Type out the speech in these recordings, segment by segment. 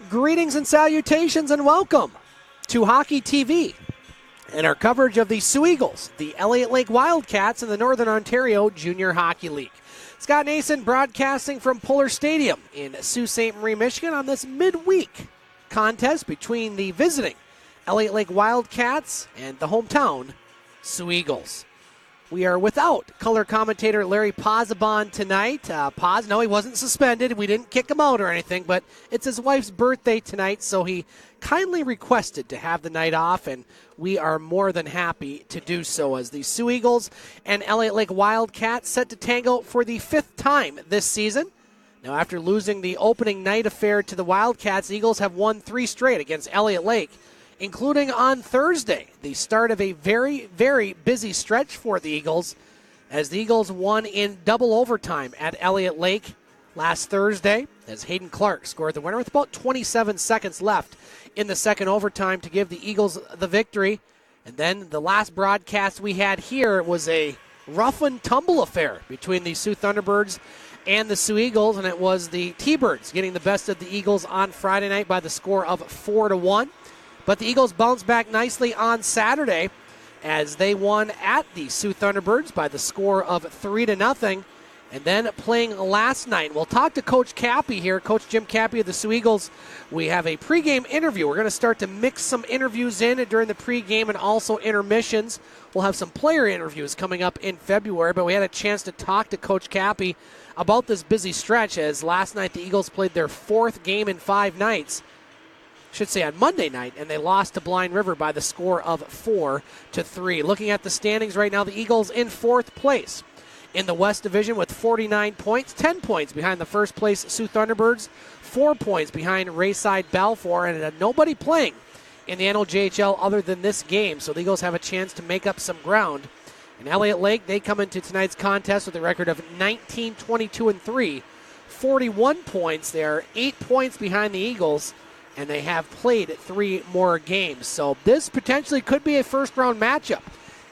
Greetings and salutations and welcome to Hockey TV and our coverage of the Sioux Eagles, the Elliot Lake Wildcats, and the Northern Ontario Junior Hockey League. Scott Nason broadcasting from Puller Stadium in Sault Ste. Marie, Michigan on this midweek contest between the visiting Elliot Lake Wildcats and the hometown Sioux Eagles. We are without color commentator Larry Pozzebon tonight. Poz, no, he wasn't suspended. We didn't kick him out or anything, but it's his wife's birthday tonight, so he kindly requested to have the night off, and we are more than happy to do so as the Sioux Eagles and Elliot Lake Wildcats set to tango for the fifth time this season. Now, after losing the opening night affair to the Wildcats, the Eagles have won 3 straight against Elliot Lake, including on Thursday, the start of a very, very busy stretch for the Eagles, as the Eagles won in double overtime at Elliot Lake last Thursday, as Hayden Clark scored the winner with about 27 seconds left in the second overtime to give the Eagles the victory. And then the last broadcast we had here was a rough and tumble affair between the Sioux Thunderbirds and the Sioux Eagles, and it was the T-Birds getting the best of the Eagles on Friday night by the score of 4-1. But the Eagles bounced back nicely on Saturday as they won at the Sioux Thunderbirds by the score of 3-0. And then playing last night, we'll talk to Coach Cappy here, Coach Jim Cappy of the Sioux Eagles. We have a pregame interview. We're going to start to mix some interviews in during the pregame and also intermissions. We'll have some player interviews coming up in February, but we had a chance to talk to Coach Cappy about this busy stretch, as last night the Eagles played their 4th game in 5 nights. Should say on Monday night, and they lost to Blind River by the score of 4-3. Looking at the standings right now, the Eagles in 4th place in the West Division with 49 points, 10 points behind the first place Sioux Thunderbirds, 4 points behind Rayside Balfour, and nobody playing in the NLJHL other than this game, so the Eagles have a chance to make up some ground. And Elliot Lake, they come into tonight's contest with a record of 19-22-3, 41 points. They are 8 points behind the Eagles, and they have played 3 more games. So this potentially could be a first-round matchup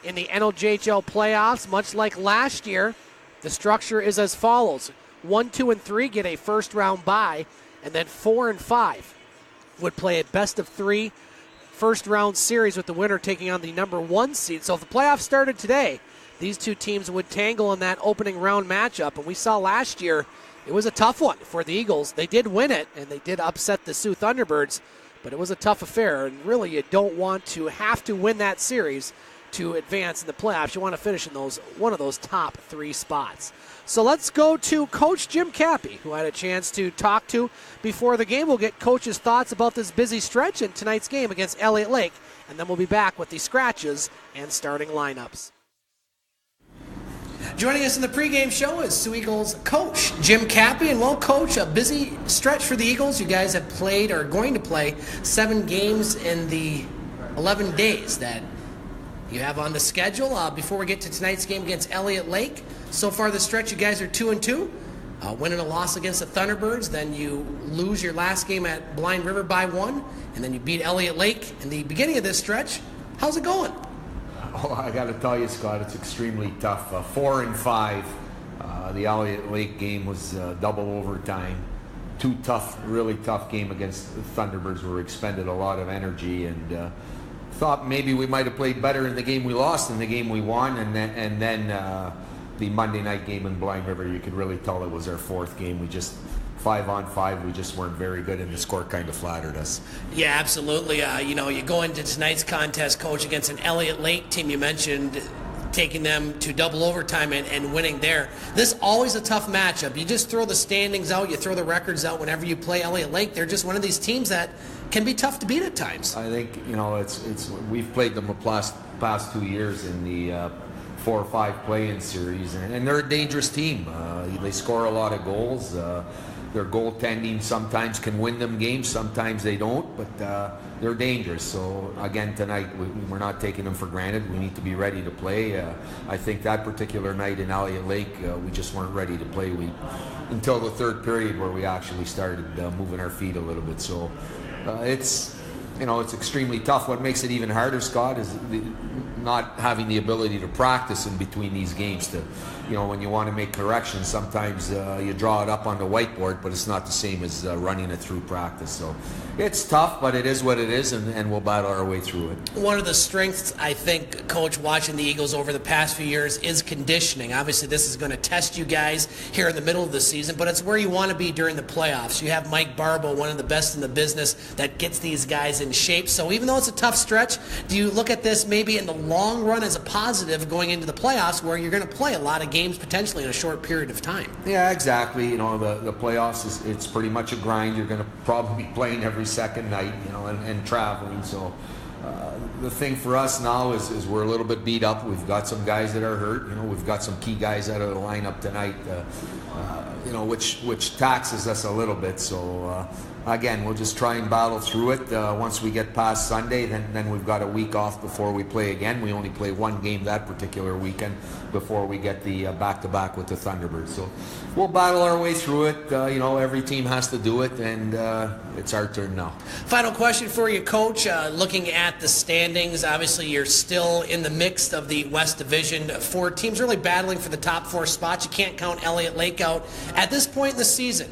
in the NLJHL playoffs. Much like last year, the structure is as follows. 1, 2, and 3 get a first-round bye, and then 4 and 5 would play a best-of-3 first-round series with the winner taking on the number 1 seed. So if the playoffs started today, these two teams would tangle in that opening round matchup. And we saw last year it was a tough one for the Eagles. They did win it, and they did upset the Sioux Thunderbirds, but it was a tough affair, and really you don't want to have to win that series to advance in the playoffs. You want to finish in one of those top 3 spots. So let's go to Coach Jim Cappy, who I had a chance to talk to before the game. We'll get Coach's thoughts about this busy stretch in tonight's game against Elliot Lake, and then we'll be back with the scratches and starting lineups. Joining us in the pregame show is Sioux Eagles coach Jim Cappy. And well, Coach, a busy stretch for the Eagles. You guys have played or are going to play 7 games in the 11 days that you have on the schedule. Before we get to tonight's game against Elliot Lake, so far this stretch you guys are 2-2, winning a loss against the Thunderbirds. Then you lose your last game at Blind River by 1, and then you beat Elliot Lake in the beginning of this stretch. How's it going? Oh, I got to tell you, Scott, it's extremely tough. 4 and 5. The Elliot Lake game was double overtime. 2 tough, really tough game against the Thunderbirds where we expended a lot of energy, and thought maybe we might have played better in the game we lost than the game we won. And then the Monday night game in Blind River, you could really tell it was our 4th game. We just 5-on-5, we just weren't very good, and the score kind of flattered us. Yeah, absolutely. You go into tonight's contest, Coach, against an Elliot Lake team. You mentioned taking them to double overtime and winning there. This is always a tough matchup. You just throw the standings out, you throw the records out whenever you play Elliot Lake. They're just one of these teams that can be tough to beat at times. I think, it's we've played them the past 2 years in the 4 or 5 play-in series, and they're a dangerous team. They score a lot of goals. Their goaltending sometimes can win them games, sometimes they don't, but they're dangerous. So again, tonight we're not taking them for granted. We need to be ready to play. I think that particular night in Elliot Lake, we just weren't ready to play until the 3rd period, where we actually started moving our feet a little bit. So it's extremely tough. What makes it even harder, Scott, is not having the ability to practice in between these games, to when you want to make corrections, sometimes you draw it up on the whiteboard, but it's not the same as running it through practice. So it's tough, but it is what it is, and we'll battle our way through it. One of the strengths, I think, Coach, watching the Eagles over the past few years is conditioning. Obviously, this is going to test you guys here in the middle of the season, but it's where you want to be during the playoffs. You have Mike Barbo, one of the best in the business, that gets these guys in shape. So even though it's a tough stretch, do you look at this maybe in the long run as a positive going into the playoffs, where you're going to play a lot of games potentially in a short period of time? Yeah, exactly. The playoffs, it's pretty much a grind. You're going to probably be playing every second night, and traveling. So the thing for us now is we're a little bit beat up. We've got some guys that are hurt. We've got some key guys out of the lineup tonight, which taxes us a little bit. So again, we'll just try and battle through it. Once we get past Sunday, then we've got a week off before we play again. We only play one game that particular weekend before we get the back-to-back with the Thunderbirds. So we'll battle our way through it. Every team has to do it, and it's our turn now. Final question for you, Coach. Looking at the standings, obviously you're still in the mix of the West Division. 4 teams really battling for the top 4 spots. You can't count Elliot Lake out. At this point in the season,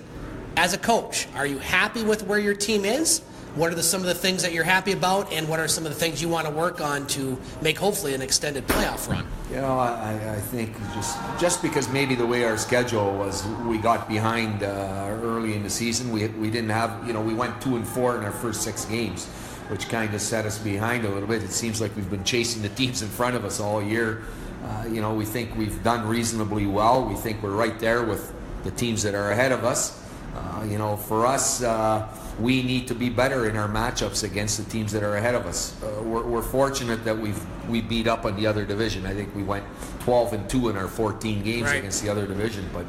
as a coach, are you happy with where your team is? What are some of the things that you're happy about, and what are some of the things you want to work on to make hopefully an extended playoff run? I think just because maybe the way our schedule was, we got behind early in the season. We didn't have, we went 2-4 in our first 6 games, which kind of set us behind a little bit. It seems like we've been chasing the teams in front of us all year. We think we've done reasonably well. We think we're right there with the teams that are ahead of us. For us, we need to be better in our matchups against the teams that are ahead of us. We're fortunate that we beat up on the other division. I think we went 12-2 in our 14 games against the other division. But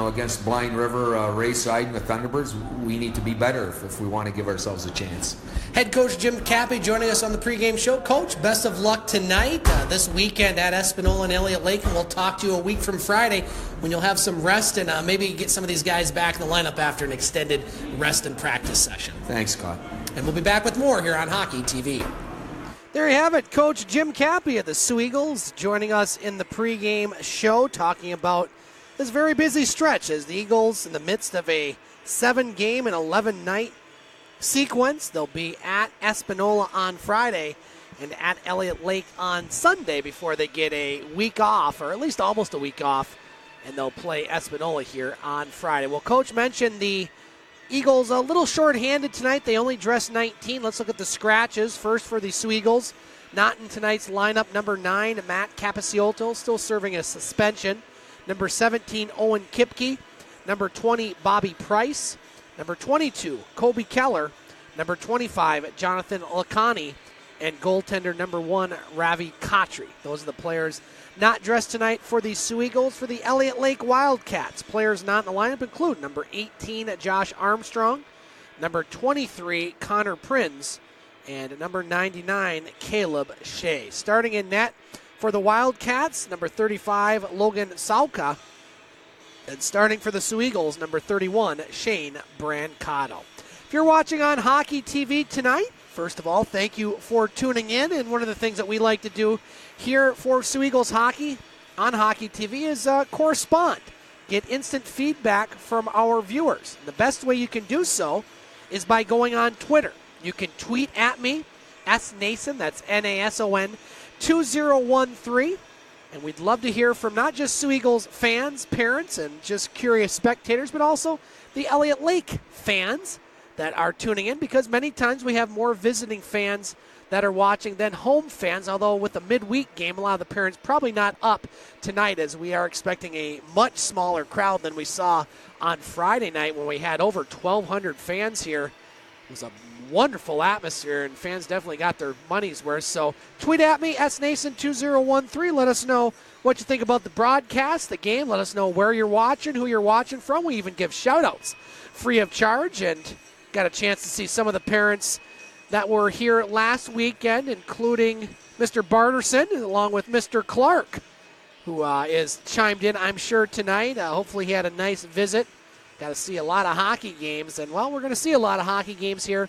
against Blind River, Rayside, and the Thunderbirds, we need to be better if we want to give ourselves a chance. Head coach Jim Cappy joining us on the pregame show. Coach, best of luck tonight, this weekend at Espanola and Elliot Lake, and we'll talk to you a week from Friday when you'll have some rest and maybe get some of these guys back in the lineup after an extended rest and practice session. Thanks, Scott. And we'll be back with more here on Hockey TV. There you have it, Coach Jim Cappy of the Sioux Eagles joining us in the pregame show, talking about this very busy stretch as the Eagles in the midst of a 7-game and 11-night sequence. They'll be at Espanola on Friday and at Elliot Lake on Sunday before they get a week off, or at least almost a week off, and they'll play Espanola here on Friday. Well, Coach mentioned the Eagles a little short-handed tonight. They only dressed 19. Let's look at the scratches. First for the Sioux Eagles, not in tonight's lineup, number 9, Matt Capiciotto, still serving a suspension. Number 17, Owen Kipke. Number 20, Bobby Price. Number 22, Colby Keller. Number 25, Jonathan Lacani. And goaltender number 1, Ravi Khatri. Those are the players not dressed tonight for the Sioux Eagles. For the Elliot Lake Wildcats, players not in the lineup include number 18, Josh Armstrong. Number 23, Connor Prinz. And number 99, Caleb Shea. Starting in net for the Wildcats, number 35, Logan Sauka. And starting for the Sioux Eagles, number 31, Shane Brancato. If you're watching on Hockey TV tonight, first of all, thank you for tuning in. And one of the things that we like to do here for Sioux Eagles hockey on Hockey TV is correspond, get instant feedback from our viewers. And the best way you can do so is by going on Twitter. You can tweet at me, snason, that's Nason, 2013. And we'd love to hear from not just Sioux Eagles fans, parents, and just curious spectators, but also the Elliot Lake fans that are tuning in, because many times we have more visiting fans that are watching than home fans, although with the midweek game, a lot of the parents probably not up tonight, as we are expecting a much smaller crowd than we saw on Friday night when we had over 1,200 fans here. It was a wonderful atmosphere, and fans definitely got their money's worth. So tweet at me, snason2013. Let us know what you think about the broadcast, the game. Let us know where you're watching, who you're watching from. We even give shout-outs free of charge, and got a chance to see some of the parents that were here last weekend, including Mr. Bardarson, along with Mr. Clark, who is chimed in, I'm sure, tonight. Hopefully he had a nice visit. Got to see a lot of hockey games, and, well, we're going to see a lot of hockey games here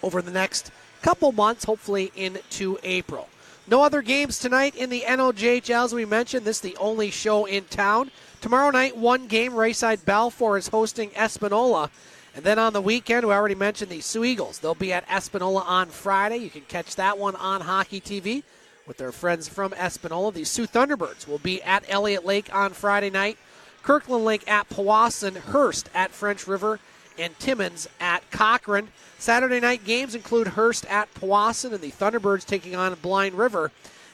over the next couple months, hopefully into April. No other games tonight in the NOJHL. As we mentioned, this is the only show in town. Tomorrow night, one game. Rayside Balfour is hosting Espanola. And then on the weekend, we already mentioned the Sioux Eagles. They'll be at Espanola on Friday. You can catch that one on Hockey TV with their friends from Espanola. The Sioux Thunderbirds will be at Elliot Lake on Friday night. Kirkland Lake at Powassan, Hearst at French River, and Timmins at Cochrane. Saturday night games include Hearst at Powassan and the Thunderbirds taking on Blind River.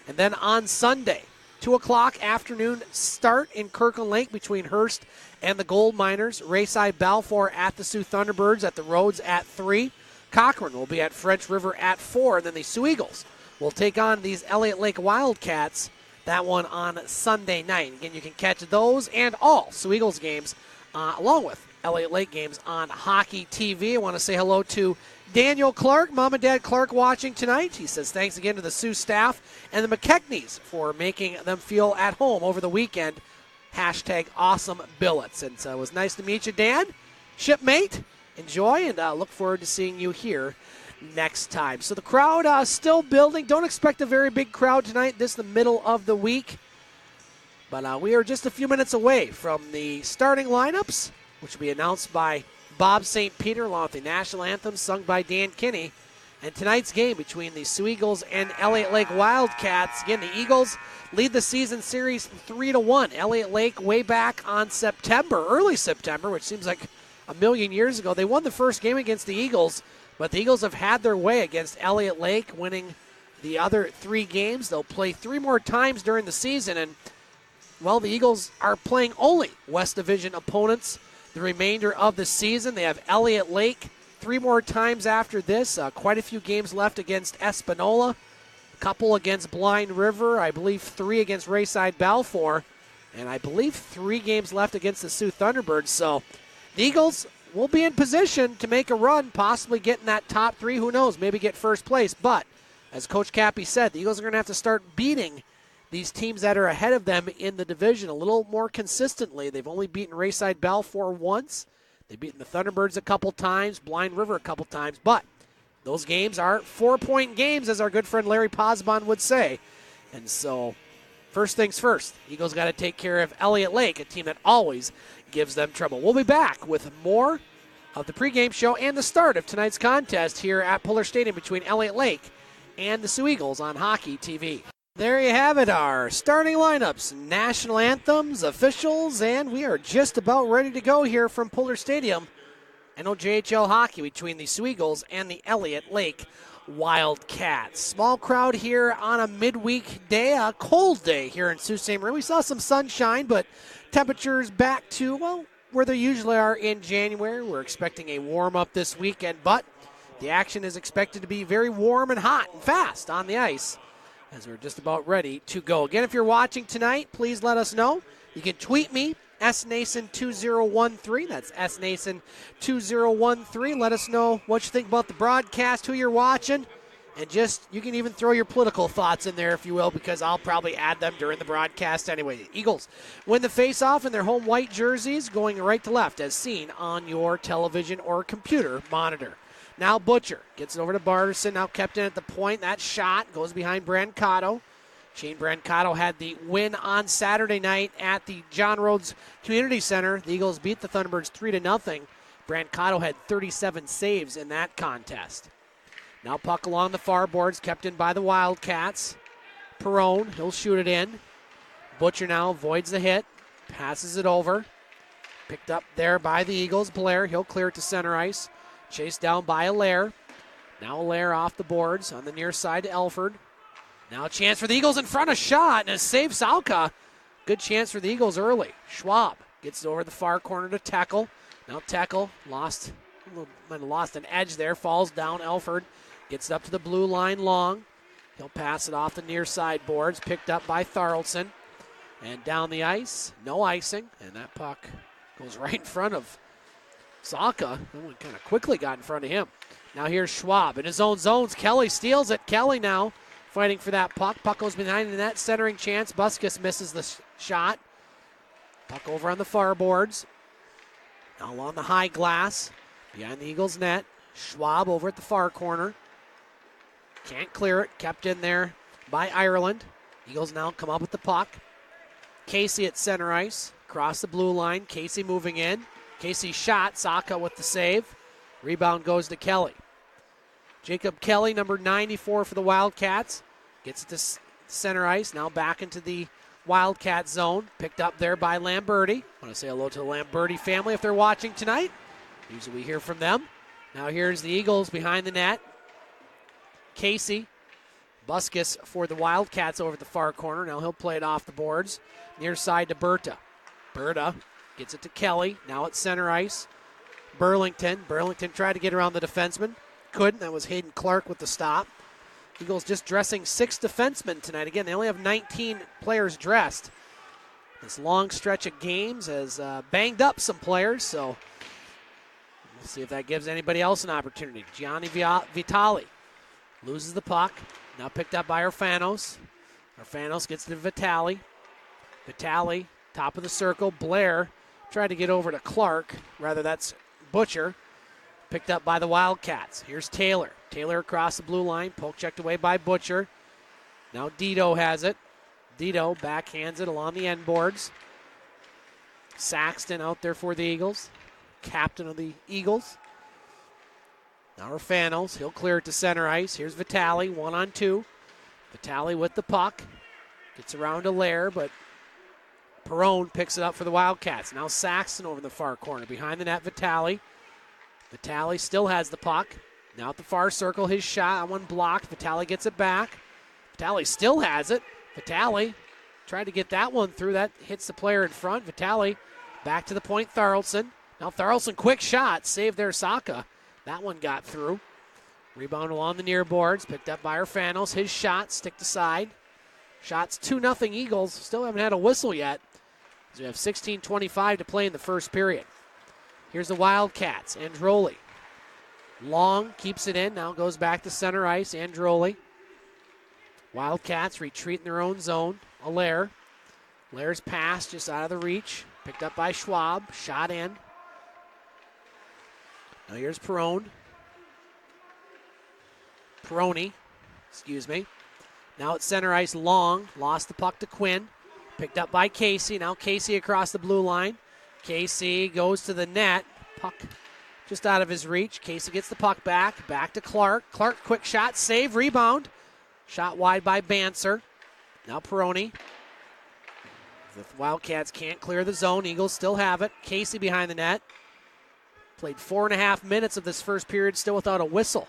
And then on Sunday, 2 o'clock afternoon start in Kirkland Lake between Hearst and the Gold Miners. Rayside Balfour at the Sioux Thunderbirds at the Rhodes at 3. Cochrane will be at French River at 4. And then the Sioux Eagles will take on these Elliot Lake Wildcats. That one on Sunday night. Again, you can catch those and all Sioux Eagles games along with Elliot Lake games on Hockey TV. I want to say hello to Daniel Clark, Mom and Dad Clark watching tonight. He says thanks again to the Sioux staff and the McKechnies for making them feel at home over the weekend. Hashtag awesome billets. And so it was nice to meet you, Dan. Shipmate, enjoy, and look forward to seeing you here next time. So the crowd still building. Don't expect a very big crowd tonight. This is the middle of the week. But we are just a few minutes away from the starting lineups, which will be announced by Bob St. Peter along with the national anthem sung by Dan Kinney. And tonight's game between the Sioux Eagles and Elliot Lake Wildcats. Again, the Eagles lead the season series 3-1. Elliot Lake way back on early September, which seems like a million years ago. They won the first game against the Eagles, but the Eagles have had their way against Elliot Lake, winning the other 3 games. They'll play 3 more times during the season, and, well, the Eagles are playing only West Division opponents the remainder of the season. They have Elliot Lake 3 more times after this. Quite a few games left against Espanola, a couple against Blind River, I believe 3 against Rayside Balfour, and I believe 3 games left against the Sioux Thunderbirds. So the Eagles will be in position to make a run, possibly get in that top 3. Who knows? Maybe get first place. But as Coach Cappy said, the Eagles are going to have to start beating these teams that are ahead of them in the division a little more consistently. They've only beaten Rayside Balfour once. They've beaten the Thunderbirds a couple times, Blind River a couple times. But those games are 4-point games, as our good friend Larry Posbon would say. And so, first things first, Eagles got to take care of Elliot Lake, a team that always gives them trouble. We'll be back with more of the pregame show and the start of tonight's contest here at Puller Stadium between Elliot Lake and the Sioux Eagles on Hockey TV. There you have it, our starting lineups, national anthems, officials, and we are just about ready to go here from Puller Stadium. NOJHL hockey between the Sioux Eagles and the Elliot Lake Wildcats. Small crowd here on a midweek day, a cold day here in Sault Ste. Marie. We saw some sunshine, but temperatures back to, well, where they usually are in January. We're expecting a warm-up this weekend, but the action is expected to be very warm and hot and fast on the ice as we're just about ready to go. Again, if you're watching tonight, please let us know. You can tweet me, SNason2013. That's SNason2013. Let us know what you think about the broadcast, who you're watching, and just, you can even throw your political thoughts in there, if you will, because I'll probably add them during the broadcast anyway. The Eagles win the face-off in their home white jerseys, going right to left, as seen on your television or computer monitor. Now Butcher gets it over to Bardarson, now kept in at the point. That shot goes behind Brancato. Shane Brancato had the win on Saturday night at the John Rhodes Community Center. The Eagles beat the Thunderbirds 3-0. Brancato had 37 saves in that contest. Now puck along the far boards, kept in by the Wildcats. Perrone, he'll shoot it in. Butcher now avoids the hit, passes it over. Picked up there by the Eagles. Blair, he'll clear it to center ice. Chased down by Allaire. Now Allaire off the boards on the near side to Elford. Now a chance for the Eagles in front, a shot, and a save Salka. Good chance for the Eagles early. Schwab gets it over the far corner to Tackle. Now Tackle might have lost an edge there, falls down. Elford gets it up to the blue line long. He'll pass it off the near side boards, picked up by Tharaldson. And down the ice, no icing, and that puck goes right in front of Salka. That one kind of quickly got in front of him. Now here's Schwab in his own zones. Kelly steals it. Kelly now fighting for that puck. Puck goes behind the net, centering chance. Buskus misses the shot. Puck over on the far boards. Now along the high glass, behind the Eagles' net. Schwab over at the far corner. Can't clear it. Kept in there by Ireland. Eagles now come up with the puck. Casey at center ice. Across the blue line. Casey moving in. Casey shot. Saka with the save. Rebound goes to Kelly. Jacob Kelly, number 94 for the Wildcats. Gets it to center ice. Now back into the Wildcat zone. Picked up there by Lamberti. I want to say hello to the Lamberti family if they're watching tonight. Usually we hear from them. Now here's the Eagles behind the net. Casey. Buskus for the Wildcats over the far corner. Now he'll play it off the boards. Near side to Berta. Berta gets it to Kelly. Now at center ice. Burlington. Burlington tried to get around the defenseman. Couldn't. That was Hayden Clark with the stop. Eagles just dressing 6 defensemen tonight. Again, they only have 19 players dressed. This long stretch of games has banged up some players, so we'll see if that gives anybody else an opportunity. Gianni Vitali loses the puck. Now picked up by Orfanos. Orfanos gets to Vitali. Vitali, top of the circle. Blair tried to get over to Clark. Rather, that's Butcher. Picked up by the Wildcats. Here's Taylor. Taylor across the blue line. Poke checked away by Butcher. Now Dito has it. Dito backhands it along the end boards. Saxton out there for the Eagles. Captain of the Eagles. Now Orfanos. He'll clear it to center ice. Here's Vitali, 1-on-2. Vitali with the puck. Gets around to Lair, but Perrone picks it up for the Wildcats. Now Saxton over in the far corner. Behind the net, Vitali. Vitali still has the puck. Now at the far circle, his shot. That one blocked. Vitali gets it back. Vitali still has it. Vitali tried to get that one through. That hits the player in front. Vitali back to the point, Tharlson. Now Tharlson, quick shot. Saved there, Saka. That one got through. Rebound along the near boards. Picked up by Orfanos. His shot, stick to side. Shots 2-0 Eagles. Still haven't had a whistle yet. So we have 16:25 to play in the first period. Here's the Wildcats. Androli. Long keeps it in. Now goes back to center ice. Androli. Wildcats retreat in their own zone. Allaire. Allaire's pass just out of the reach. Picked up by Schwab. Shot in. Now here's Perrone. Perrone. Excuse me. Now at center ice, Long. Lost the puck to Quinn. Picked up by Casey. Now Casey across the blue line. Casey goes to the net. Puck just out of his reach. Casey gets the puck back. Back to Clark. Clark, quick shot. Save. Rebound. Shot wide by Banser. Now Perrone. The Wildcats can't clear the zone. Eagles still have it. Casey behind the net. Played 4.5 minutes of this first period, still without a whistle.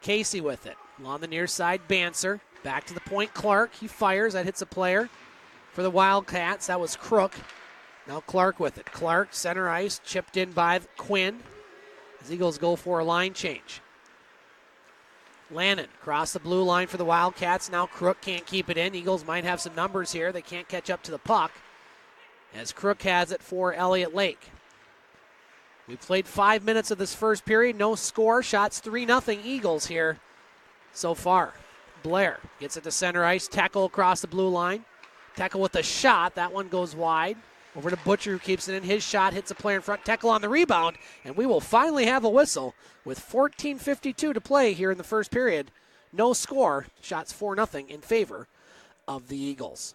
Casey with it. Along the near side, Banser. Back to the point, Clark. He fires. That hits a player. For the Wildcats, that was Crook. Now Clark with it. Clark, center ice, chipped in by Quinn. As Eagles go for a line change. Lannon across the blue line for the Wildcats. Now Crook can't keep it in. Eagles might have some numbers here. They can't catch up to the puck. As Crook has it for Elliot Lake. We played 5 minutes of this first period. No score. Shots 3-0 Eagles here so far. Blair gets it to center ice. Tackle across the blue line. Tackle with a shot. That one goes wide. Over to Butcher, who keeps it in. His shot hits a player in front. Tackle on the rebound. And we will finally have a whistle with 14:52 to play here in the first period. No score. Shots 4-0 in favor of the Eagles.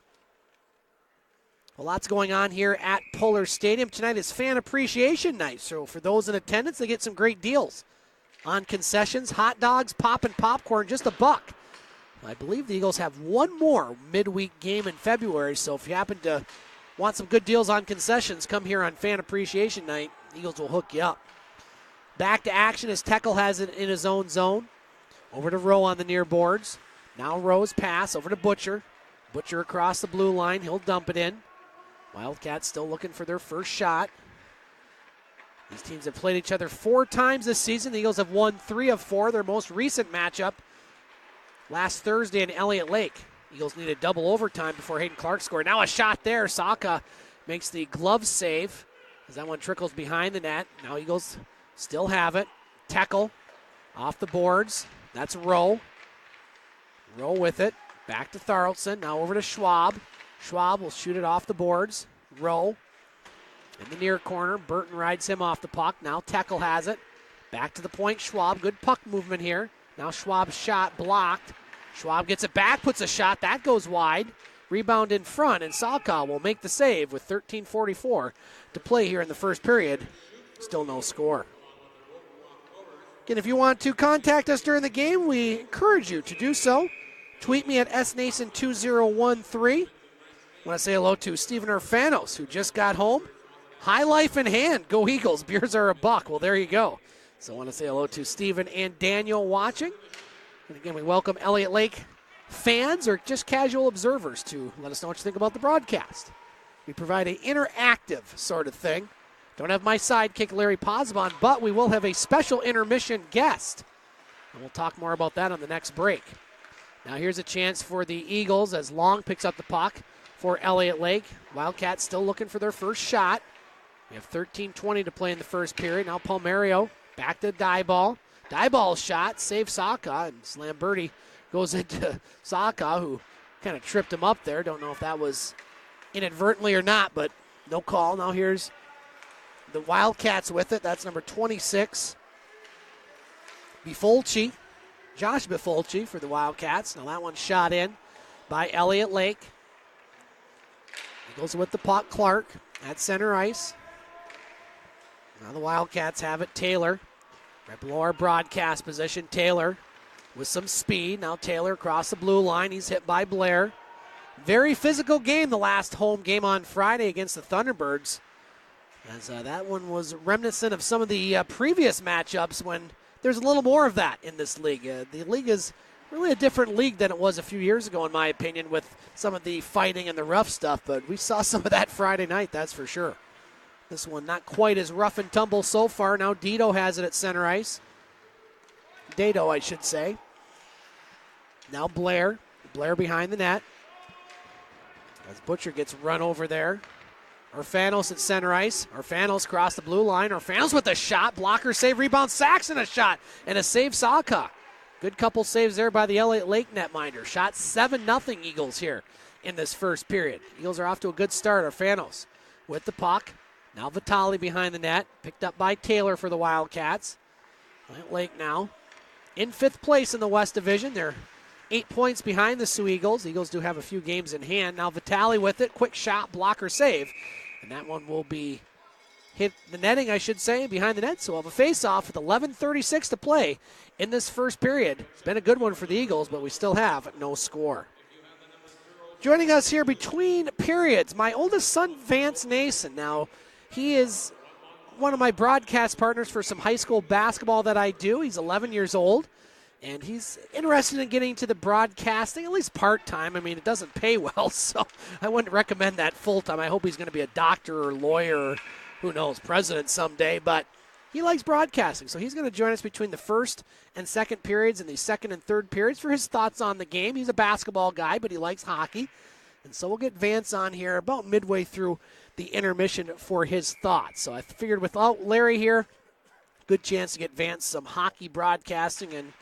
Well, lots going on here at Polar Stadium. Tonight is Fan Appreciation Night. So for those in attendance, they get some great deals on concessions. Hot dogs, pop and popcorn, just $1. I believe the Eagles have one more midweek game in February. So if you happen to want some good deals on concessions, come here on Fan Appreciation Night. Eagles will hook you up. Back to action as Teckel has it in his own zone. Over to Rowe on the near boards. Now Rowe's pass over to Butcher. Butcher across the blue line. He'll dump it in. Wildcats still looking for their first shot. These teams have played each other 4 times this season. The Eagles have won 3 of 4. Their most recent matchup last Thursday in Elliot Lake. Eagles needed double overtime before Hayden Clark scored. Now a shot there. Saka makes the glove save as that one trickles behind the net. Now Eagles still have it. Tackle off the boards. That's Rowe. Rowe with it. Back to Tharlson. Now over to Schwab. Schwab will shoot it off the boards. Rowe in the near corner. Burton rides him off the puck. Now Tackle has it. Back to the point. Schwab. Good puck movement here. Now Schwab's shot blocked. Schwab gets it back, puts a shot. That goes wide. Rebound in front, and Saka will make the save with 13:44 to play here in the first period. Still no score. Again, if you want to contact us during the game, we encourage you to do so. Tweet me at snason2013. I want to say hello to Stephen Urfanos, who just got home. High life in hand. Go Eagles. Beers are $1. Well, there you go. So I want to say hello to Stephen and Daniel watching. And again, we welcome Elliot Lake fans or just casual observers to let us know what you think about the broadcast. We provide an interactive sort of thing. Don't have my sidekick Larry Posbon, but we will have a special intermission guest. And we'll talk more about that on the next break. Now here's a chance for the Eagles as Long picks up the puck for Elliot Lake. Wildcats still looking for their first shot. We have 13:20 to play in the first period. Now Palmario back to Dyball. Dyball's shot, save Saka, and Slamberti goes into Saka, who kind of tripped him up there. Don't know if that was inadvertently or not, but no call. Now here's the Wildcats with it. That's number 26. Bifolchi, Josh Bifolchi for the Wildcats. Now that one's shot in by Elliot Lake. He goes with the puck, Clark at center ice. Now the Wildcats have it. Taylor, right below our broadcast position. Taylor with some speed. Now Taylor across the blue line. He's hit by Blair. Very physical game, the last home game on Friday against the Thunderbirds. As that one was reminiscent of some of the previous matchups when there's a little more of that in this league. The league is really a different league than it was a few years ago, in my opinion, with some of the fighting and the rough stuff. But we saw some of that Friday night, that's for sure. This one not quite as rough and tumble so far. Now Dito has it at center ice. Dado, I should say. Now Blair. Blair behind the net. As Butcher gets run over there. Orfanos at center ice. Orfanos across the blue line. Orfanos with a shot. Blocker save. Rebound. Saxon a shot. And a save Saka. Good couple saves there by the Elliot Lake netminder. Shot 7-0 Eagles here in this first period. Eagles are off to a good start. Orfanos with the puck. Now Vitale behind the net. Picked up by Taylor for the Wildcats. Elliot Lake now in 5th place in the West Division. They're 8 points behind the Sioux Eagles. Eagles do have a few games in hand. Now Vitale with it. Quick shot, blocker save. And that one will be hit the netting, I should say, behind the net. So we'll have a face-off with 11:36 to play in this first period. It's been a good one for the Eagles, but we still have no score. Joining us here between periods, my oldest son, Vance Nason. Now, he is one of my broadcast partners for some high school basketball that I do. He's 11 years old. And he's interested in getting to the broadcasting, at least part-time. I mean, it doesn't pay well, so I wouldn't recommend that full-time. I hope he's going to be a doctor or lawyer or, who knows, president someday. But he likes broadcasting, so he's going to join us between the first and second periods and the second and third periods for his thoughts on the game. He's a basketball guy, but he likes hockey. And so we'll get Vance on here about midway through the intermission for his thoughts. So I figured without Larry here, good chance to get Vance some hockey broadcasting, and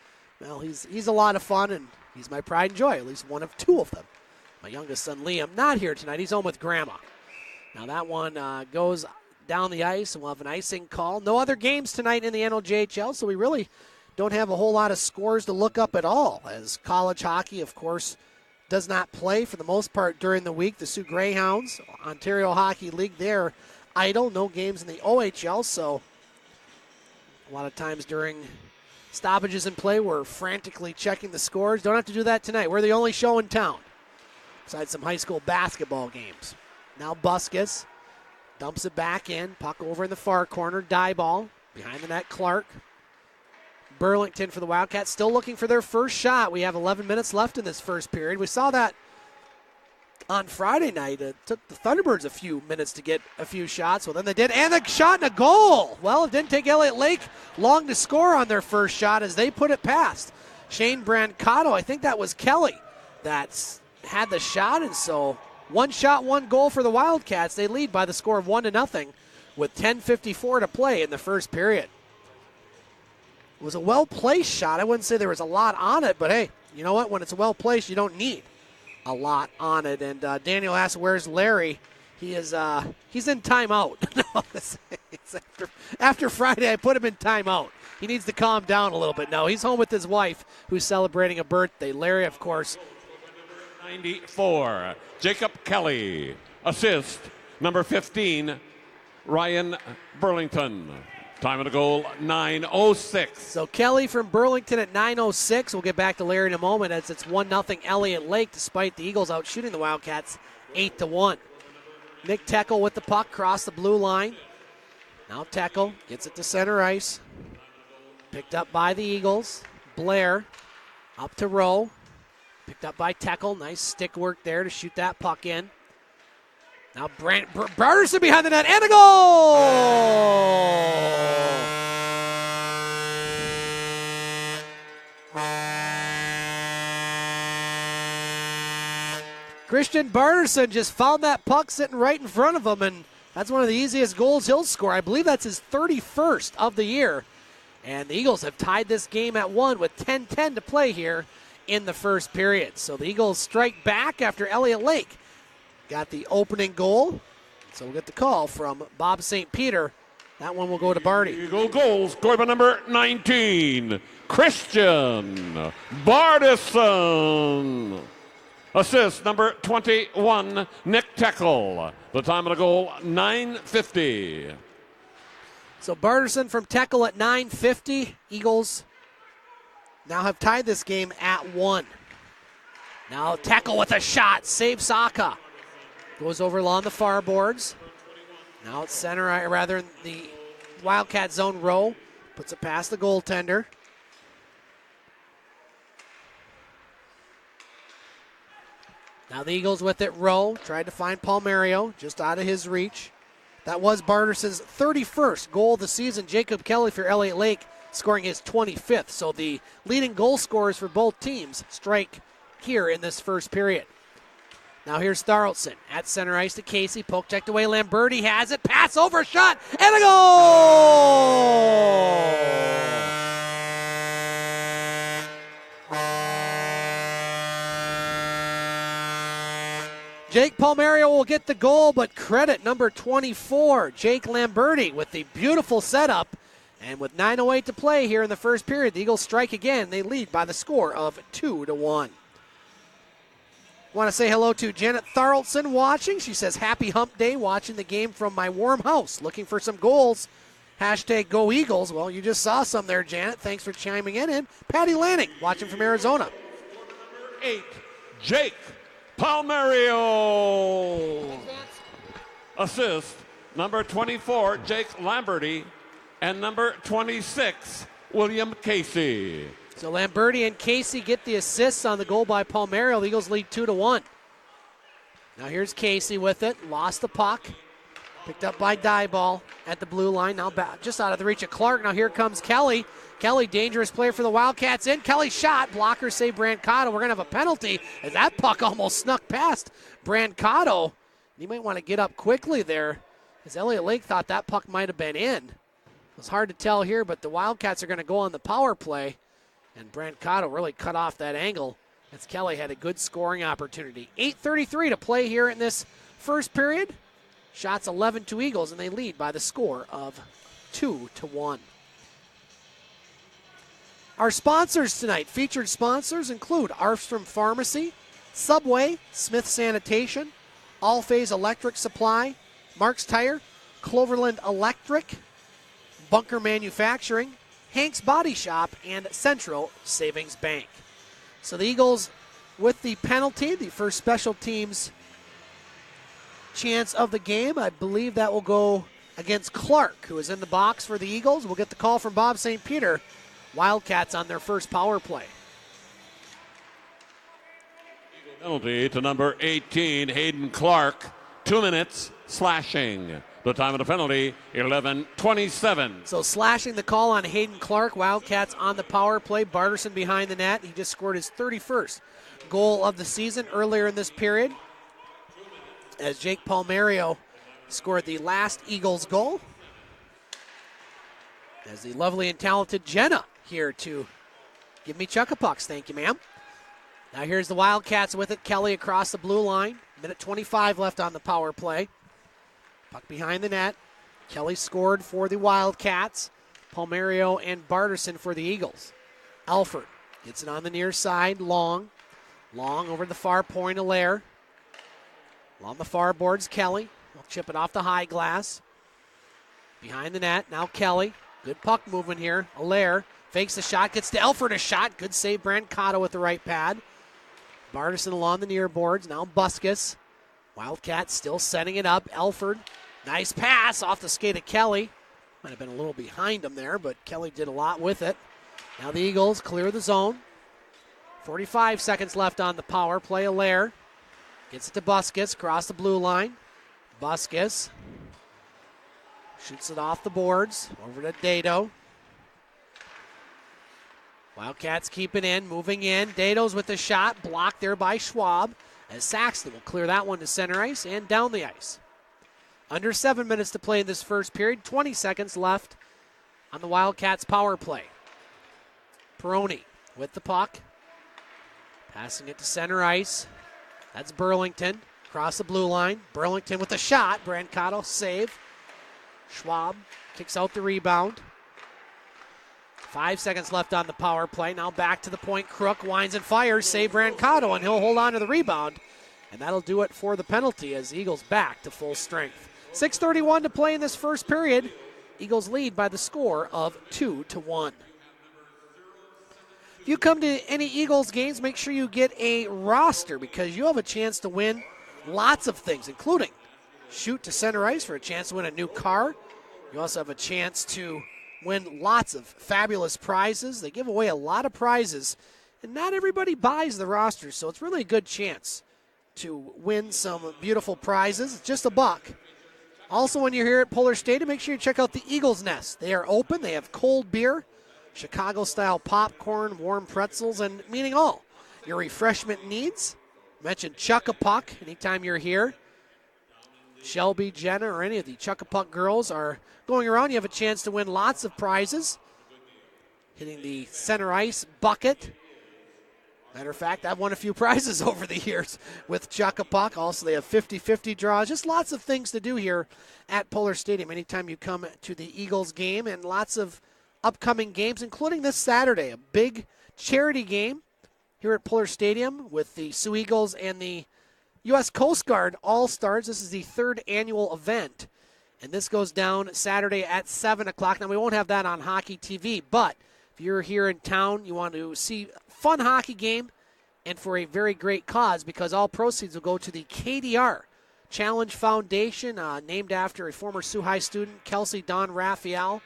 well, he's a lot of fun, and he's my pride and joy, at least one of two of them. My youngest son, Liam, not here tonight. He's home with Grandma. Now that one goes down the ice, and we'll have an icing call. No other games tonight in the NLJHL, so we really don't have a whole lot of scores to look up at all, as college hockey, of course, does not play for the most part during the week. The Sioux Greyhounds, Ontario Hockey League, they're idle. No games in the OHL, so a lot of times during stoppages in play, we're frantically checking the scores. Don't have to do that tonight. We're the only show in town, besides some high school basketball games. Now Buskus dumps it back in. Puck over in the far corner. Dyball behind the net. Clark. Burlington for the Wildcats still looking for their first shot. We have 11 minutes left in this first period. We saw that on Friday night. It took the Thunderbirds a few minutes to get a few shots. Well, then they did, and a shot and a goal. Well, it didn't take Elliot Lake long to score on their first shot as they put it past Shane Brancato. I think that was Kelly that had the shot, and so one shot, one goal for the Wildcats. They lead by the score of 1-0 with 10:54 to play in the first period. It was a well-placed shot. I wouldn't say there was a lot on it, but hey, you know what? When it's well-placed, you don't need a lot on it. And Daniel asks, where's Larry? He's in timeout. After Friday, I put him in timeout. He needs to calm down a little bit. No, he's home with his wife, who's celebrating a birthday. Larry, of course. 94, Jacob Kelly. Assist, number 15, Ryan Burlington. Time of the goal, 9:06. So Kelly from Burlington at 9:06. We'll get back to Larry in a moment as it's 1-0 Elliot Lake, despite the Eagles out shooting the Wildcats 8-1. Nick Teckel with the puck, cross the blue line. Now Teckel gets it to center ice. Picked up by the Eagles. Blair up to Rowe. Picked up by Teckel. Nice stick work there to shoot that puck in. Now Bardarson behind the net, and a goal! Christian Bardarson just found that puck sitting right in front of him, and that's one of the easiest goals he'll score. I believe that's his 31st of the year. And the Eagles have tied this game at 1 with 10:10 to play here in the first period. So the Eagles strike back after Elliot Lake got the opening goal. So we'll get the call from Bob St. Peter. That one will go to Barty. Eagle goals scored by number 19, Christian Bardarson. Assist number 21, Nick Teckel. The time of the goal, 9:50. So Bardarson from Teckel at 9:50. Eagles now have tied this game at 1. Now Teckel with a shot, saves Saka. Goes over along the far boards. Now it's center, rather the Wildcat zone row. Puts it past the goaltender. Now the Eagles with it, Rowe. Tried to find Palmario, just out of his reach. That was Bardarson's 31st goal of the season. Jacob Kelly for Elliot Lake scoring his 25th. So the leading goal scorers for both teams strike here in this first period. Now here's Thoraldson at center ice to Casey. Poke checked away. Lamberti has it. Pass over, shot, and a goal! Jake Palmario will get the goal, but credit number 24, Jake Lamberti, with the beautiful setup. And with 9:08 to play here in the first period, the Eagles strike again. They lead by the score of 2-1. Want to say hello to Janet Thoraldson watching. She says, happy hump day, watching the game from my warm house. Looking for some goals. Hashtag go Eagles. Well, you just saw some there, Janet. Thanks for chiming in. And Patty Lanning watching from Arizona. 8, Jake Palmario. Assist, number 24, Jake Lamberti, and number 26, William Casey. So Lamberti and Casey get the assists on the goal by Palmario. The Eagles lead 2-1. Now here's Casey with it. Lost the puck. Picked up by Dieball at the blue line. Now back, just out of the reach of Clark. Now here comes Kelly. Kelly, dangerous player for the Wildcats in. Kelly shot. Blocker save Brancato. We're going to have a penalty as that puck almost snuck past Brancato. You might want to get up quickly there as Elliot Lake thought that puck might have been in. It was hard to tell here, but the Wildcats are going to go on the power play. And Brancato really cut off that angle as Kelly had a good scoring opportunity. 8:33 to play here in this first period. Shots 11 to Eagles, and they lead by the score of 2-1. Our sponsors tonight, featured sponsors include Arfstrom Pharmacy, Subway, Smith Sanitation, All Phase Electric Supply, Mark's Tire, Cloverland Electric, Bunker Manufacturing, Hank's Body Shop, and Central Savings Bank. So the Eagles with the penalty, the first special teams chance of the game. I believe that will go against Clark, who is in the box for the Eagles. We'll get the call from Bob St. Peter. Wildcats on their first power play. Penalty to number 18, Hayden Clark. 2 minutes, slashing. The time of the penalty, 11:27. So slashing the call on Hayden Clark. Wildcats on the power play. Bardarson behind the net. He just scored his 31st goal of the season earlier in this period, as Jake Palmario scored the last Eagles goal. As the lovely and talented Jenna here to give me Chuckapucks. Thank you, ma'am. Now here's the Wildcats with it. Kelly across the blue line. Minute 25 left on the power play. Puck behind the net. Kelly scored for the Wildcats. Palmerio and Bardarson for the Eagles. Alford gets it on the near side. Long over the far point. Allaire. Along the far boards, Kelly. He'll chip it off the high glass. Behind the net, now Kelly. Good puck movement here. Allaire fakes the shot, gets to Alford a shot. Good save, Brancato with the right pad. Bardarson along the near boards. Now Busquets. Wildcats still setting it up. Alford, nice pass off the skate of Kelly. Might have been a little behind him there, but Kelly did a lot with it. Now the Eagles clear the zone. 45 seconds left on the power play. Allaire gets it to Busquets, across the blue line. Busquets shoots it off the boards, over to Dado. Wildcats keep it in, moving in. Dado's with the shot, blocked there by Schwab, as Saxton will clear that one to center ice and down the ice. Under 7 minutes to play in this first period, 20 seconds left on the Wildcats power play. Peroni with the puck, passing it to center ice. That's Burlington, across the blue line. Burlington with the shot, Brancato save. Schwab kicks out the rebound. 5 seconds left on the power play. Now back to the point. Crook winds and fires. Save Brancato, and he'll hold on to the rebound. And that'll do it for the penalty as Eagles back to full strength. 6:31 to play in this first period. Eagles lead by the score of 2-1. If you come to any Eagles games, make sure you get a roster because you have a chance to win lots of things, including shoot to center ice for a chance to win a new car. You also have a chance to win lots of fabulous prizes. They give away a lot of prizes, and not everybody buys the roster, so it's really a good chance to win some beautiful prizes. It's just $1. Also, when you're here at Polar Stadium, make sure you check out the Eagles Nest. They are open. They have cold beer, Chicago-style popcorn, warm pretzels, and meeting all your refreshment needs. Mention Chuck-a-Puck anytime you're here. Shelby, Jenna, or any of the Chuck-a-Puck girls are going around. You have a chance to win lots of prizes. Hitting the center ice bucket. Matter of fact, I've won a few prizes over the years with Chuck-a-Puck. Also, they have 50-50 draws. Just lots of things to do here at Polar Stadium anytime you come to the Eagles game, and lots of upcoming games, including this Saturday, a big charity game here at Polar Stadium with the Sioux Eagles and the U.S. Coast Guard All-Stars. This is the 3rd annual event, and this goes down Saturday at 7 o'clock. Now, we won't have that on Hockey TV, but if you're here in town, you want to see a fun hockey game and for a very great cause, because all proceeds will go to the KDR Challenge Foundation, named after a former Sioux High student, Kelsey Dawn Raphael,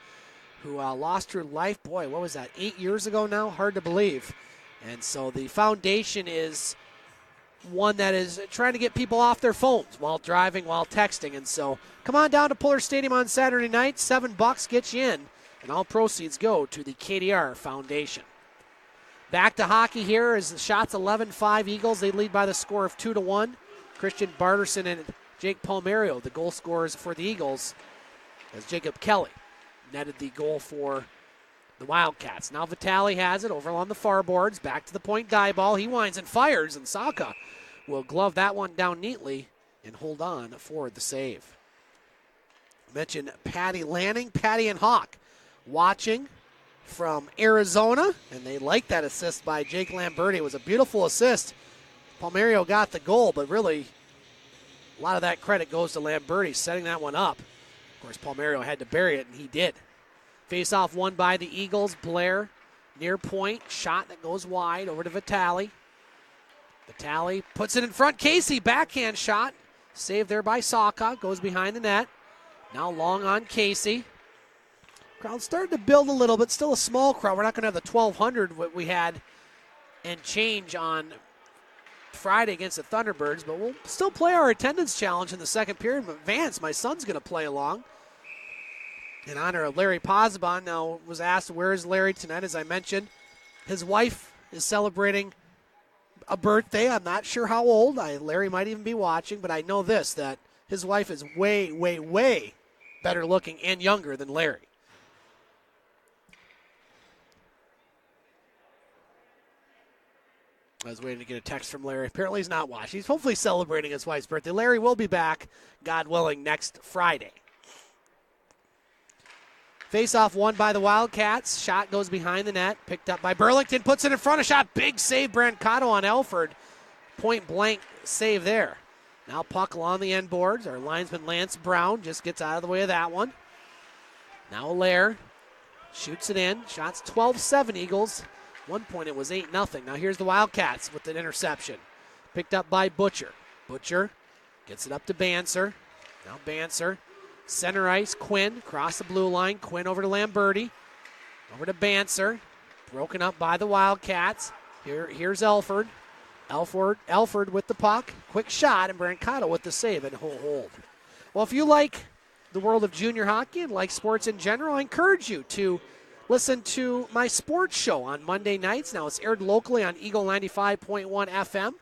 who lost her life, boy, what was that, 8 years ago now? Hard to believe. And so the foundation is one that is trying to get people off their phones while driving, while texting. And so come on down to Polar Stadium on Saturday night. $7 gets you in, and all proceeds go to the KDR Foundation. Back to hockey here as the shots 11-5 Eagles. They lead by the score of 2-1. Christian Bardarson and Jake Palmerio, the goal scorers for the Eagles, as Jacob Kelly netted the goal for the Wildcats. Now Vitale has it over on the far boards. Back to the point, die ball. He winds and fires, and Saka will glove that one down neatly and hold on for the save. Mention Patty Lanning, Patty and Hawk watching from Arizona, and they like that assist by Jake Lamberti. It was a beautiful assist. Palmerio got the goal, but really a lot of that credit goes to Lamberti setting that one up. Of course, Palmerio had to bury it, and he did. Face-off won by the Eagles. Blair, near point, shot that goes wide over to Vitale. Vitale puts it in front. Casey, backhand shot. Saved there by Saka, goes behind the net. Now long on Casey. Crowd's starting to build a little bit, still a small crowd. We're not going to have the 1,200 what we had and change on Friday against the Thunderbirds, but we'll still play our attendance challenge in the second period. But Vance, my son's going to play along in honor of Larry Posabon. Now, was asked, where is Larry tonight? As I mentioned, his wife is celebrating a birthday. I'm not sure how old. Larry might even be watching, but I know this, that his wife is way, way, way better looking and younger than Larry. I was waiting to get a text from Larry. Apparently he's not watching. He's hopefully celebrating his wife's birthday. Larry will be back, God willing, next Friday. Face-off won by the Wildcats. Shot goes behind the net. Picked up by Burlington. Puts it in front of shot. Big save, Brancato on Elford. Point blank save there. Now puck along the end boards. Our linesman Lance Brown just gets out of the way of that one. Now Allaire shoots it in. Shots 12-7 Eagles. One point it was 8-0. Now here's the Wildcats with an interception. Picked up by Butcher. Butcher gets it up to Banser. Now Banser. Center ice, Quinn. Across the blue line. Quinn over to Lamberti. Over to Banser. Broken up by the Wildcats. Here's Elford. Elford with the puck. Quick shot, and Brancato with the save and hold. Well, if you like the world of junior hockey and like sports in general, I encourage you to listen to my sports show on Monday nights. Now it's aired locally on Eagle 95.1 FM.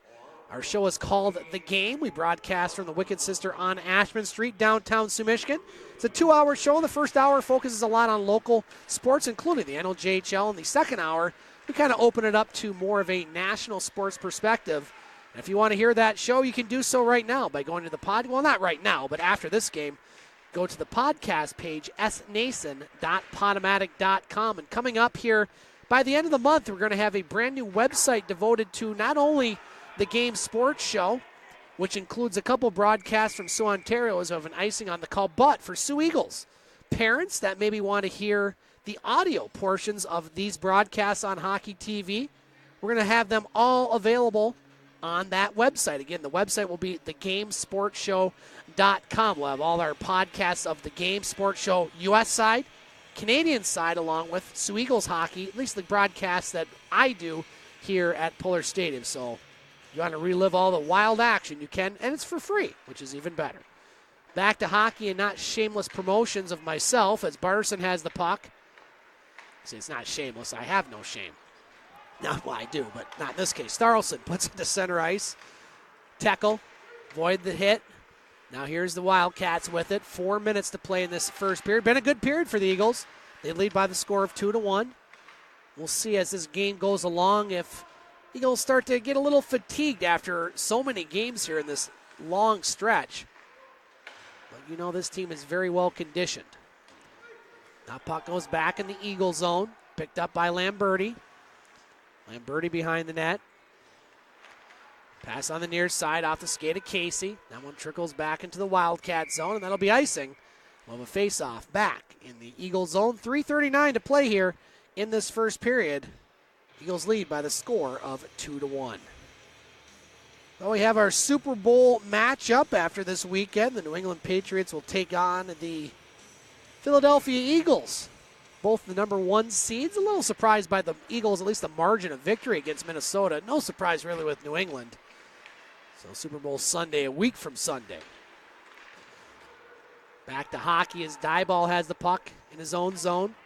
Our show is called The Game. We broadcast from the Wicked Sister on Ashman Street, downtown Sioux, Michigan. It's a 2-hour show. The first hour focuses a lot on local sports, including the NLJHL. And the second hour, we kind of open it up to more of a national sports perspective. And if you want to hear that show, you can do so right now by going to the well, not right now, but after this game, go to the podcast page, snason.podomatic.com. And coming up here, by the end of the month, we're going to have a brand new website devoted to not only the Game Sports Show, which includes a couple broadcasts from Sioux, Ontario, as of an icing on the call, but for Sioux Eagles parents that maybe want to hear the audio portions of these broadcasts on Hockey TV, we're going to have them all available on that website. Again, the website will be thegamesportshow.com. We'll have all our podcasts of the Game Sports Show U.S. side, Canadian side, along with Sioux Eagles hockey, at least the broadcasts that I do here at Puller Stadium. So you want to relive all the wild action, you can, and it's for free, which is even better. Back to hockey and not shameless promotions of myself as Bardarson has the puck. See, it's not shameless. I have no shame. No, well, I do, but not in this case. Starlson puts it to center ice. Tekel, void the hit. Now here's the Wildcats with it. 4 minutes to play in this first period. Been a good period for the Eagles. They lead by the score of 2-1. We'll see as this game goes along if Eagles start to get a little fatigued after so many games here in this long stretch. But you know this team is very well conditioned. Now puck goes back in the Eagle zone. Picked up by Lamberti. Lamberti behind the net. Pass on the near side off the skate of Casey. That one trickles back into the Wildcat zone, and that'll be icing. We'll have a face-off back in the Eagle zone. 3:39 to play here in this first period. Eagles lead by the score of 2-1. Well, we have our Super Bowl matchup after this weekend. The New England Patriots will take on the Philadelphia Eagles, both the number 1 seeds. A little surprised by the Eagles, at least the margin of victory against Minnesota. No surprise really with New England. So Super Bowl Sunday, a week from Sunday. Back to hockey as Dieball has the puck in his own zone.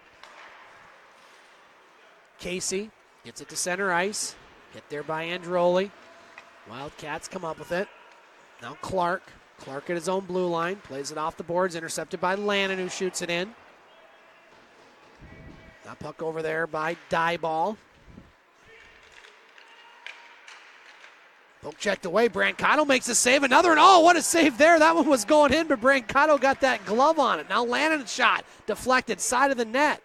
Casey gets it to center ice. Hit there by Androli. Wildcats come up with it. Now Clark. Clark at his own blue line. Plays it off the boards. Intercepted by Lannon, who shoots it in. Now puck over there by Dieball. Poke checked away. Brancato makes a save. Another, and oh, what a save there. That one was going in, but Brancato got that glove on it. Now Lannon's shot deflected side of the net.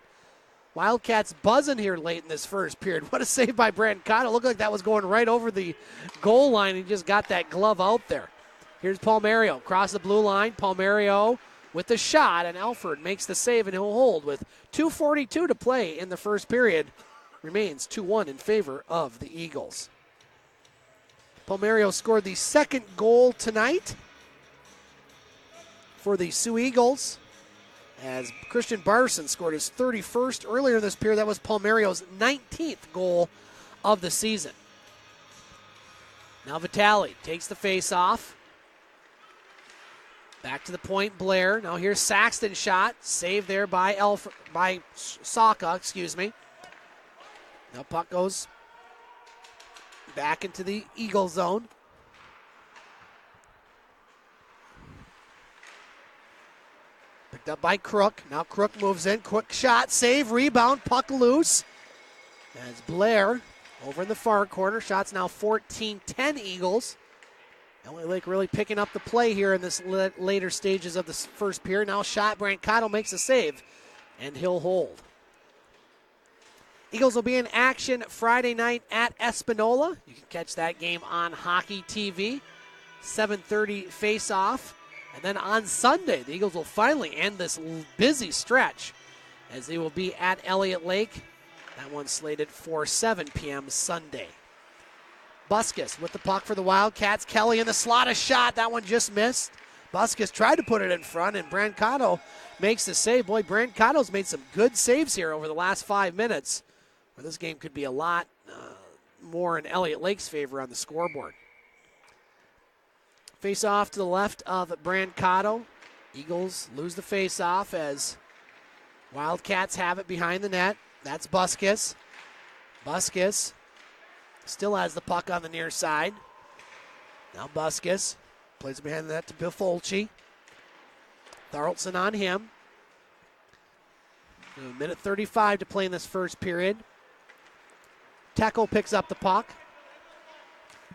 Wildcats buzzing here late in this first period. What a save by Brancato. Looked like that was going right over the goal line. He just got that glove out there. Here's Palmario across the blue line. Palmario with the shot, and Elford makes the save, and he'll hold with 2:42 to play in the first period. Remains 2-1 in favor of the Eagles. Palmario scored the second goal tonight for the Sioux Eagles, as Christian Bardarson scored his 31st earlier this period. That was Palmario's 19th goal of the season. Now Vitale takes the face-off. Back to the point, Blair. Now here's Saxton's shot. Saved there by Saka, Now puck goes back into the Eagle zone. Picked up by Crook. Now Crook moves in. Quick shot, save, rebound, puck loose. As Blair over in the far corner. Shots now 14-10 Eagles. LA Lake really picking up the play here in this later stages of the first period. Now shot, Brancato makes a save. and he'll hold. Eagles will be in action Friday night at Espanola. You can catch that game on Hockey TV. 7:30 face-off. And then on Sunday, the Eagles will finally end this busy stretch as they will be at Elliot Lake. That one's slated for 7 p.m. Sunday. Busquets with the puck for the Wildcats. Kelly in the slot, a shot. That one just missed. Busquets tried to put it in front, and Brancato makes the save. Boy, Brancato's made some good saves here over the last 5 minutes. Well, this game could be a lot more in Elliot Lake's favor on the scoreboard. Face-off to the left of Brancato. Eagles lose the face-off as Wildcats have it behind the net. That's Busquets. Busquets still has the puck on the near side. Now Busquets plays it behind the net to Bifolchi. Thorlton on him. 1:35 to play in this first period. Teckel picks up the puck.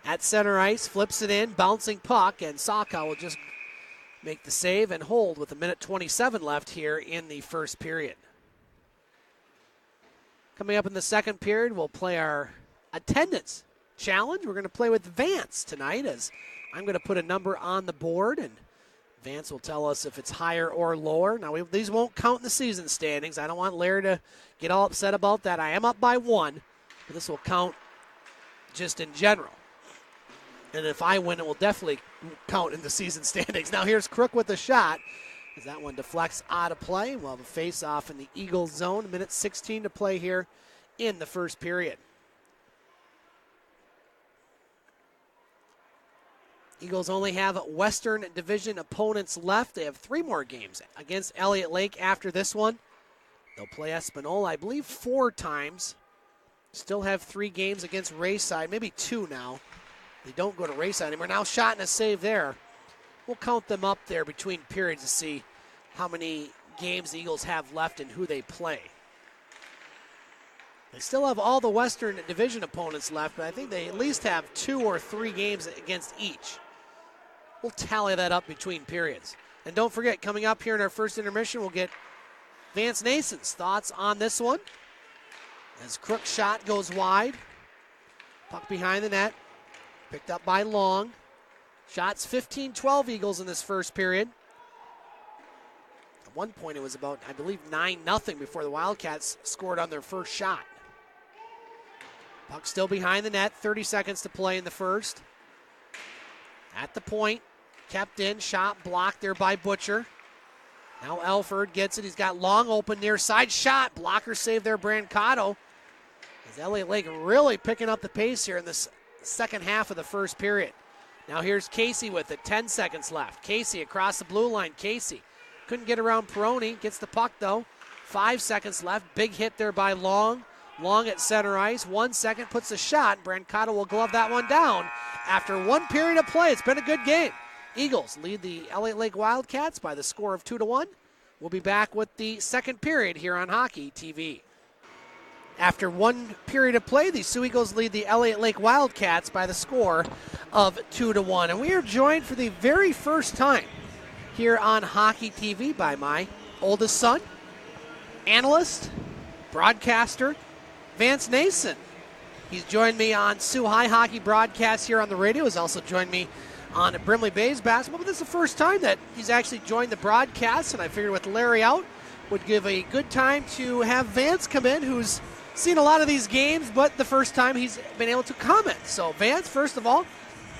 At center ice, flips it in, bouncing puck, and Saka will just make the save and hold with 1:27 left here in the first period. Coming up in the second period, we'll play our attendance challenge. We're going to play with Vance tonight as I'm going to put a number on the board, and Vance will tell us if it's higher or lower. Now, these won't count in the season standings. I don't want Larry to get all upset about that. I am up by 1, but this will count just in general. And if I win, it will definitely count in the season standings. Now here's Crook with a shot. As that one deflects out of play. We'll have a face-off in the Eagles zone. 1:16 to play here in the first period. Eagles only have Western Division opponents left. They have 3 more games against Elliot Lake after this one. They'll play Espanola, I believe, 4 times. Still have 3 games against Rayside, maybe 2 now. They don't go to Rayside anymore. Now shot and a save there. We'll count them up there between periods to see how many games the Eagles have left and who they play. They still have all the Western Division opponents left, but I think they at least have 2 or 3 games against each. We'll tally that up between periods. And don't forget, coming up here in our first intermission, we'll get Vance Nason's thoughts on this one. As Crook's shot goes wide. Puck behind the net. Picked up by Long. Shots 15-12 Eagles in this first period. At one point it was about, I believe, 9-0 before the Wildcats scored on their first shot. Puck still behind the net. 30 seconds to play in the first. At the point. Kept in. Shot blocked there by Butcher. Now Elford gets it. He's got Long open near side. Shot. Blocker save there, Brancato. As Elliot Lake really picking up the pace here in this second half of the first period. Now here's Casey with it. 10 seconds left. Casey across the blue line. Casey couldn't get around Peroni. Gets the puck though. 5 seconds left. Big hit there by Long. Long at center ice. 1 second puts a shot. Brancato will glove that one down. After 1 period of play, it's been a good game. Eagles lead the Elliot Lake Wildcats by the score of 2-1. We'll be back with the second period here on Hockey TV. After 1 period of play, the Sioux Eagles lead the Elliot Lake Wildcats by the score of 2-1. And we are joined for the very first time here on Hockey TV by my oldest son, analyst, broadcaster, Vance Nason. He's joined me on Sioux High Hockey broadcast here on the radio. He's also joined me on Brimley Bay's basketball. But this is the first time that he's actually joined the broadcast, and I figured with Larry out, would give a good time to have Vance come in, who's seen a lot of these games, but the first time he's been able to comment. So, Vance, first of all,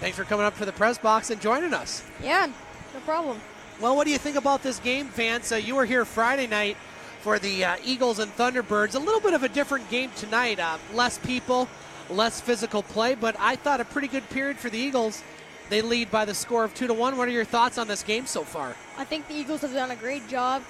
thanks for coming up for the press box and joining us. Yeah, no problem. Well, what do you think about this game, Vance? You were here Friday night for the Eagles and Thunderbirds. A little bit of a different game tonight. Less people, less physical play, but I thought a pretty good period for the Eagles. They lead by the score of 2-1. What are your thoughts on this game so far? I think the Eagles have done a great job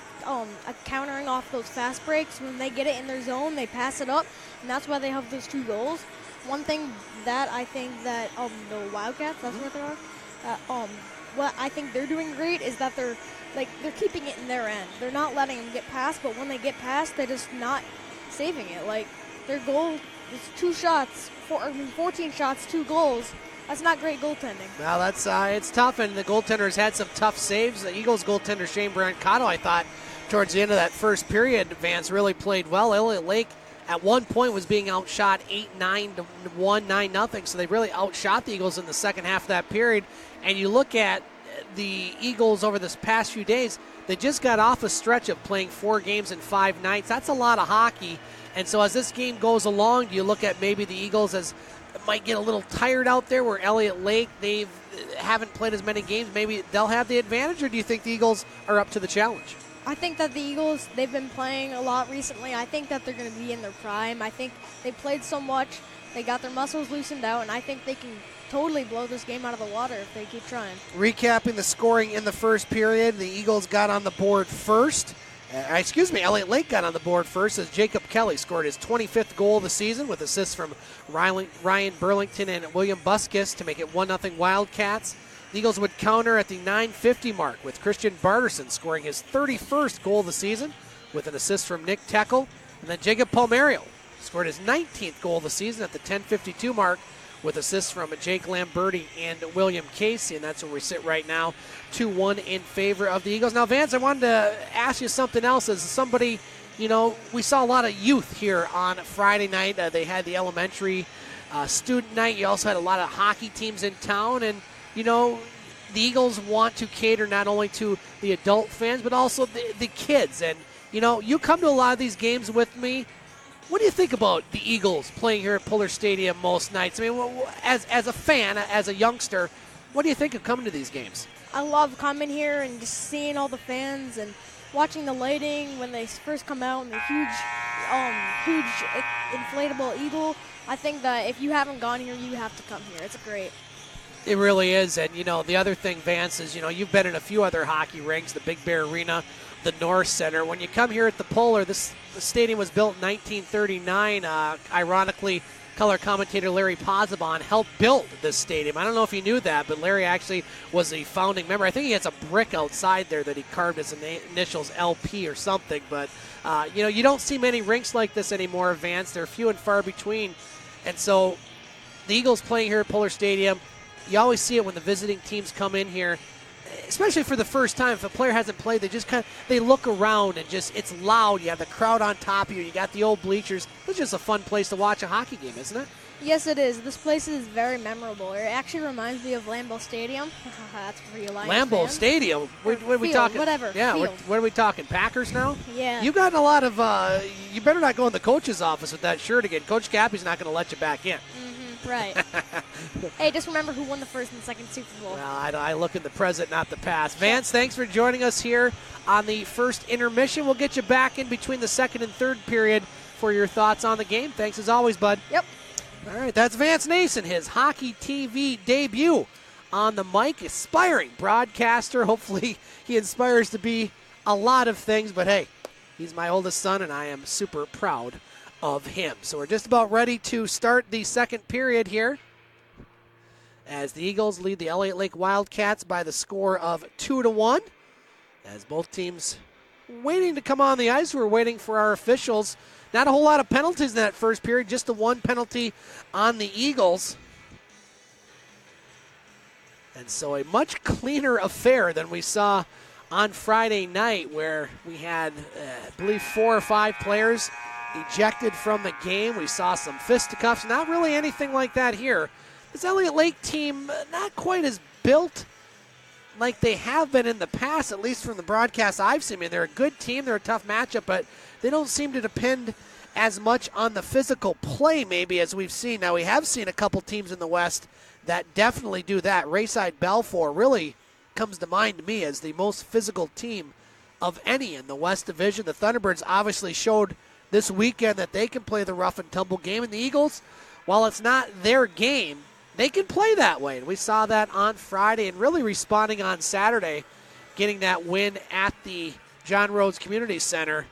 countering off those fast breaks. When they get it in their zone, they pass it up, and that's why they have those 2 goals. One thing that I think that the Wildcats, that's what they are, what I think they're doing great is that they're keeping it in their end. They're not letting them get past, but when they get past, they're just not saving it. Like, their goal is 2 shots, 14 shots, 2 goals. That's not great goaltending. Well, that's it's tough, and the goaltender's had some tough saves. The Eagles goaltender, Shane Brancato, I thought, towards the end of that first period, Vance really played well. Elliot Lake at one point was being outshot 8-9 to 1, 9-0. So they really outshot the Eagles in the second half of that period. And you look at the Eagles over this past few days, they just got off a stretch of playing 4 games in 5 nights. That's a lot of hockey. And so as this game goes along, do you look at maybe the Eagles as might get a little tired out there, where Elliot Lake, they haven't played as many games, maybe they'll have the advantage, or do you think the Eagles are up to the challenge? I think that the Eagles, they've been playing a lot recently. I think that they're going to be in their prime. I think they played so much, they got their muscles loosened out, and I think they can totally blow this game out of the water if they keep trying. Recapping the scoring in the first period, the Eagles got on the board first. Elliot Lake got on the board first as Jacob Kelly scored his 25th goal of the season with assists from Ryan Burlington and William Buskus to make it 1-0 Wildcats. The Eagles would counter at the 9:50 mark with Christian Bardarson scoring his 31st goal of the season with an assist from Nick Teckel. And then Jacob Palmerio scored his 19th goal of the season at the 10:52 mark with assists from Jake Lamberti and William Casey. And that's where we sit right now, 2-1 in favor of the Eagles. Now, Vance, I wanted to ask you something else. As somebody, we saw a lot of youth here on Friday night. They had the elementary student night. You also had a lot of hockey teams in town. And, the Eagles want to cater not only to the adult fans, but also the kids. And, you come to a lot of these games with me. What do you think about the Eagles playing here at Puller Stadium most nights? I mean, as a fan, as a youngster, what do you think of coming to these games? I love coming here and just seeing all the fans and watching the lighting when they first come out and the huge inflatable eagle. I think that if you haven't gone here, you have to come here. It's great. It really is. And, the other thing, Vance, is, you've been in a few other hockey rinks, the Big Bear Arena, the North Center. When you come here at the Puller, the stadium was built in 1939. Ironically, color commentator Larry Pozzebon helped build this stadium. I don't know if you knew that, but Larry actually was a founding member. I think he has a brick outside there that he carved as initials LP or something. But, you don't see many rinks like this anymore, Vance. They're few and far between. And so the Eagles playing here at Puller Stadium, you always see it when the visiting teams come in here, especially for the first time. If a player hasn't played, they look around and it's loud. You have the crowd on top of you. You got the old bleachers. It's just a fun place to watch a hockey game, isn't it? Yes, it is. This place is very memorable. It actually reminds me of Lambeau Stadium. That's for you Lions Lambeau fans. Stadium? What are we talking? Whatever. Yeah, what are we talking? Packers now? Yeah. You've gotten a lot of, you better not go in the coach's office with that shirt again. Coach Cappy's not going to let you back in. Right. Hey, just remember who won the first and second Super Bowl. Well, I look in the present, not the past. Vance, thanks for joining us here on the first intermission. We'll get you back in between the second and third period for your thoughts on the game. Thanks as always, bud. Yep. All right, that's Vance Nason, his hockey TV debut on the mic. Aspiring broadcaster. Hopefully he inspires to be a lot of things, but hey, he's my oldest son, and I am super proud of him. So we're just about ready to start the second period here as the Eagles lead the Elliot Lake Wildcats by the score of 2-1. As both teams waiting to come on the ice, we're waiting for our officials. Not a whole lot of penalties in that first period, just the one penalty on the Eagles. And so a much cleaner affair than we saw on Friday night, where we had, I believe, 4 or 5 players ejected from the game. We saw some fisticuffs. Not really anything like that here. This Elliot Lake team, not quite as built like they have been in the past, at least from the broadcast I've seen. I mean, they're a good team. They're a tough matchup, but they don't seem to depend as much on the physical play maybe as we've seen. Now, we have seen a couple teams in the West that definitely do that. Rayside Balfour really comes to mind to me as the most physical team of any in the West Division. The Thunderbirds obviously showed this weekend that they can play the rough and tumble game. And the Eagles, while it's not their game, they can play that way. And we saw that on Friday and really responding on Saturday, getting that win at the John Rhodes Community Center.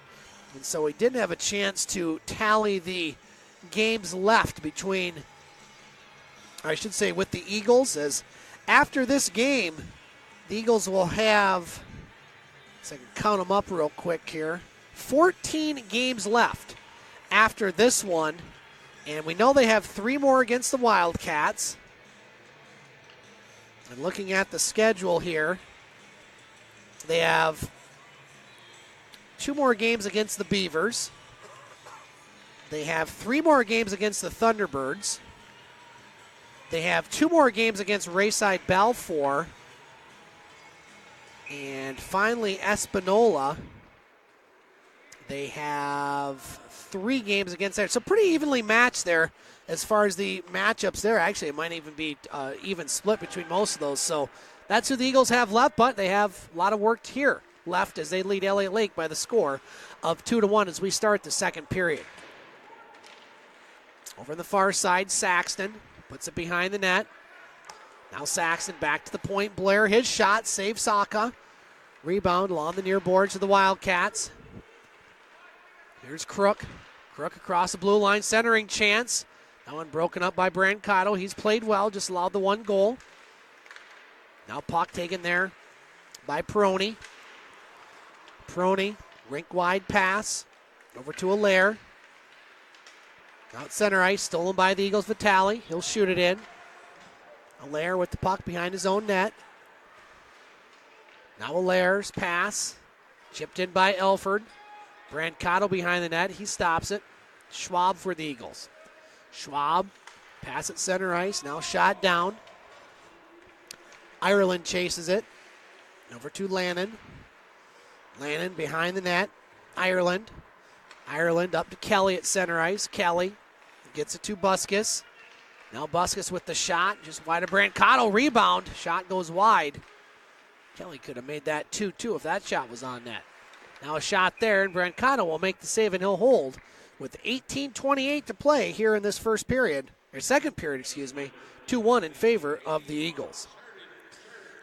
And so we didn't have a chance to tally the games left between, I should say, with the Eagles, as after this game, the Eagles will have, so I can count them up real quick here, 14 games left after this one. And we know they have 3 more against the Wildcats. And looking at the schedule here, they have 2 more games against the Beavers. They have 3 more games against the Thunderbirds. They have 2 more games against Rayside Balfour. And finally, Espanola. They have 3 games against there. So pretty evenly matched there as far as the matchups there. Actually, it might even be even split between most of those. So that's who the Eagles have left, but they have a lot of work here left as they lead Elliot Lake by the score of 2-1 as we start the second period. Over on the far side, Saxton puts it behind the net. Now Saxton back to the point. Blair, his shot, saves Saka. Rebound along the near boards of the Wildcats. Here's Crook. Crook across the blue line, centering chance. That one broken up by Brancato. He's played well, just allowed the 1 goal. Now puck taken there by Peroni. Peroni, rink-wide pass over to Allaire. Out center ice, stolen by the Eagles, Vitale. He'll shoot it in. Allaire with the puck behind his own net. Now Allaire's pass, chipped in by Elford. Brancato behind the net, he stops it. Schwab for the Eagles. Schwab, pass at center ice, now shot down. Ireland chases it. Over to Lannon. Lannon behind the net. Ireland. Ireland up to Kelly at center ice. Kelly gets it to Buskus. Now Buskus with the shot, just wide of Brancato. Rebound, shot goes wide. Kelly could have made that 2-2 if that shot was on net. Now a shot there, and Brancato will make the save, and he'll hold with 18:28 to play here in this second period, 2-1 in favor of the Eagles.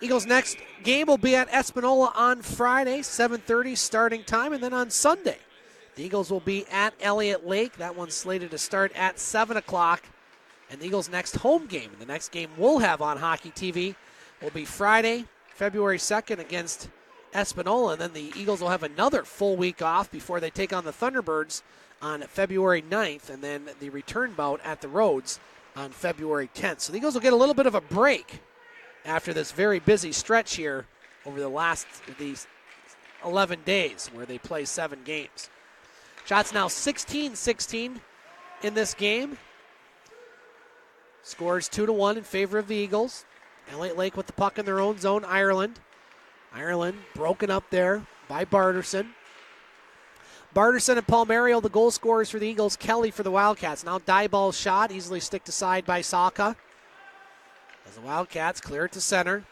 Eagles' next game will be at Espanola on Friday, 7:30 starting time, and then on Sunday, the Eagles will be at Elliot Lake. That one's slated to start at 7 o'clock. And the Eagles' next home game, the next game we'll have on Hockey TV, will be Friday, February 2nd against Espanola. And then the Eagles will have another full week off before they take on the Thunderbirds on February 9th, and then the return bout at the Rhodes on February 10th. So the Eagles will get a little bit of a break after this very busy stretch here over these 11 days where they play 7 games. Shots now 16-16 in this game. Scores 2-1 in favor of the Eagles. Elliot Lake with the puck in their own zone. Ireland broken up there by Bardarson. Bardarson and Palmario, the goal scorers for the Eagles. Kelly for the Wildcats. Now die-ball shot, easily sticked aside by Saka. As the Wildcats clear it to center.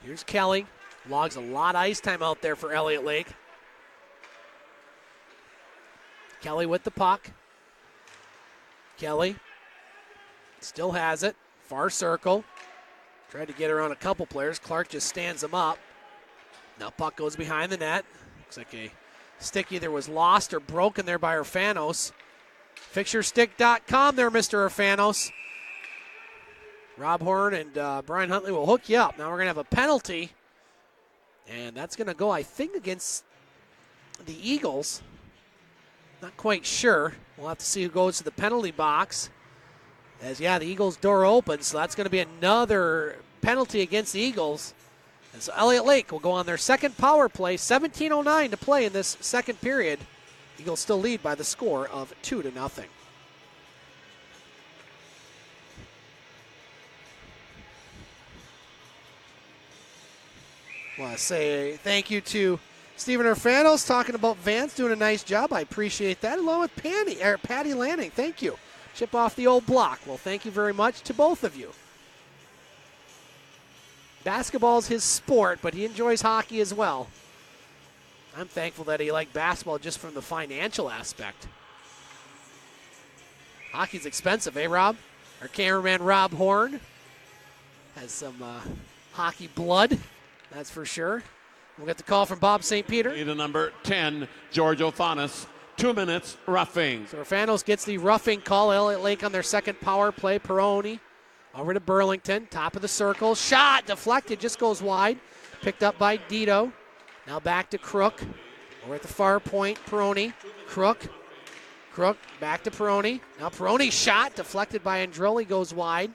Here's Kelly. Logs a lot of ice time out there for Elliot Lake. Kelly with the puck. Kelly still has it. Far circle. Tried to get around a couple players. Clark just stands him up. Now puck goes behind the net. Looks like a stick either was lost or broken there by Urfanos. FixYourStick.com there, Mr. Urfanos. Rob Horn and Brian Huntley will hook you up. Now we're going to have a penalty. And that's going to go, I think, against the Eagles. Not quite sure. We'll have to see who goes to the penalty box. As, the Eagles' door opens, so that's going to be another penalty against the Eagles. And so Elliot Lake will go on their second power play. 17:09 to play in this second period. Eagles still lead by the score of 2-0. I want to say thank you to Stephen Urfanos talking about Vance, doing a nice job. I appreciate that. Along with Patty Lanning, thank you. Chip off the old block. Well, thank you very much to both of you. Basketball's his sport, but he enjoys hockey as well. I'm thankful that he liked basketball just from the financial aspect. Hockey's expensive, Rob? Our cameraman, Rob Horn, has some hockey blood, that's for sure. We'll get the call from Bob St. Peter. To number 10, George Othanis. 2 minutes, roughing. So Urfanos gets the roughing call. Elliot Lake on their second power play. Peroni over to Burlington. Top of the circle. Shot deflected. Just goes wide. Picked up by Dito. Now back to Crook. Over at the far point. Peroni. Crook. Back to Peroni. Now Peroni shot. Deflected by Androli. Goes wide.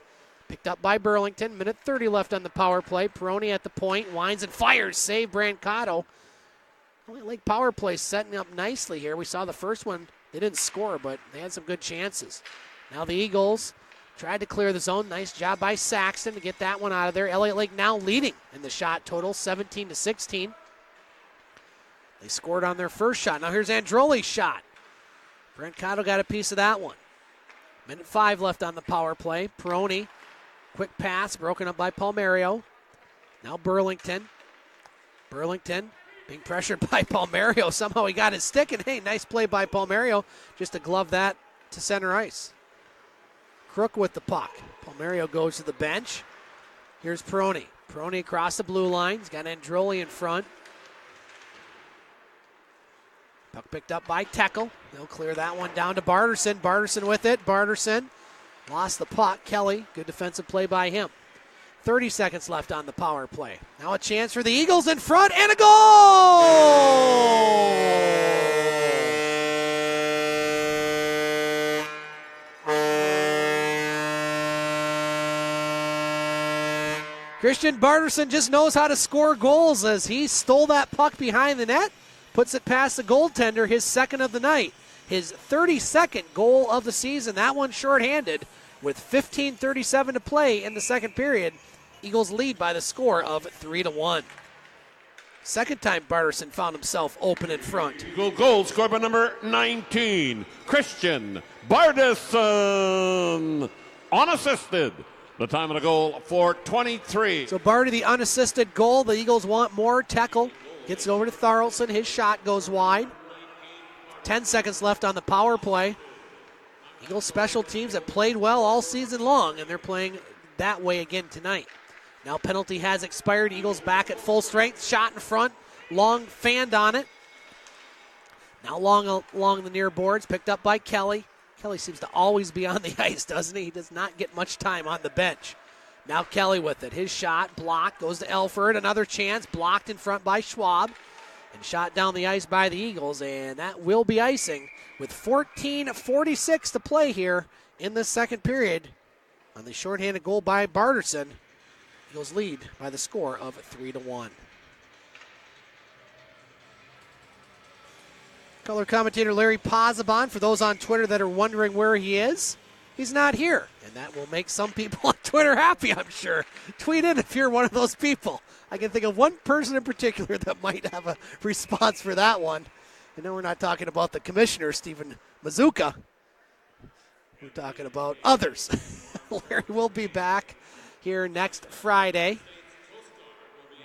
Picked up by Burlington. Minute 30 left on the power play. Peroni at the point. Winds and fires. Save Brancato. Elliot Lake power play setting up nicely here. We saw the first one. They didn't score, but they had some good chances. Now the Eagles tried to clear the zone. Nice job by Saxton to get that one out of there. Elliot Lake now leading in the shot total, 17-16. They scored on their first shot. Now here's Androli's shot. Brent Cotto got a piece of that one. 1:05 left on the power play. Peroni, quick pass, broken up by Palmerio. Now Burlington. Burlington being pressured by Palmerio. Somehow he got his stick, and hey, nice play by Palmerio just to glove that to center ice. Crook with the puck. Palmerio goes to the bench. Here's Peroni. Peroni across the blue line. He's got Androli in front. Puck picked up by Teckel. They'll clear that one down to Bardarson. Bardarson with it. Bardarson lost the puck. Kelly, good defensive play by him. 30 seconds left on the power play. Now a chance for the Eagles in front, and a goal! Christian Bardarson just knows how to score goals as he stole that puck behind the net, puts it past the goaltender, his second of the night. His 32nd goal of the season, that one shorthanded with 15:37 to play in the second period. Eagles lead by the score of 3-1. Second time Bardarson found himself open in front. Goal scored by number 19, Christian Bardarson, unassisted. The time of the goal, 4:23. So Barty, the unassisted goal. The Eagles want more. Teckel gets it over to Tharlson. His shot goes wide. 10 seconds left on the power play. Eagles special teams have played well all season long, and they're playing that way again tonight. Now penalty has expired. Eagles back at full strength. Shot in front. Long fanned on it. Now long along the near boards. Picked up by Kelly. Kelly seems to always be on the ice, doesn't he? He does not get much time on the bench. Now Kelly with it. His shot blocked. Goes to Elford. Another chance. Blocked in front by Schwab. And shot down the ice by the Eagles. And that will be icing with 14:46 to play here in the second period. On the shorthanded goal by Bardarson, Eagles lead by the score of 3-1. Color commentator Larry Pozzabon, for those on Twitter that are wondering where he is, he's not here. And that will make some people on Twitter happy, I'm sure. Tweet in if you're one of those people. I can think of one person in particular that might have a response for that one. I know we're not talking about the commissioner, Stephen Mazuka. We're talking about others. Larry will be back here next Friday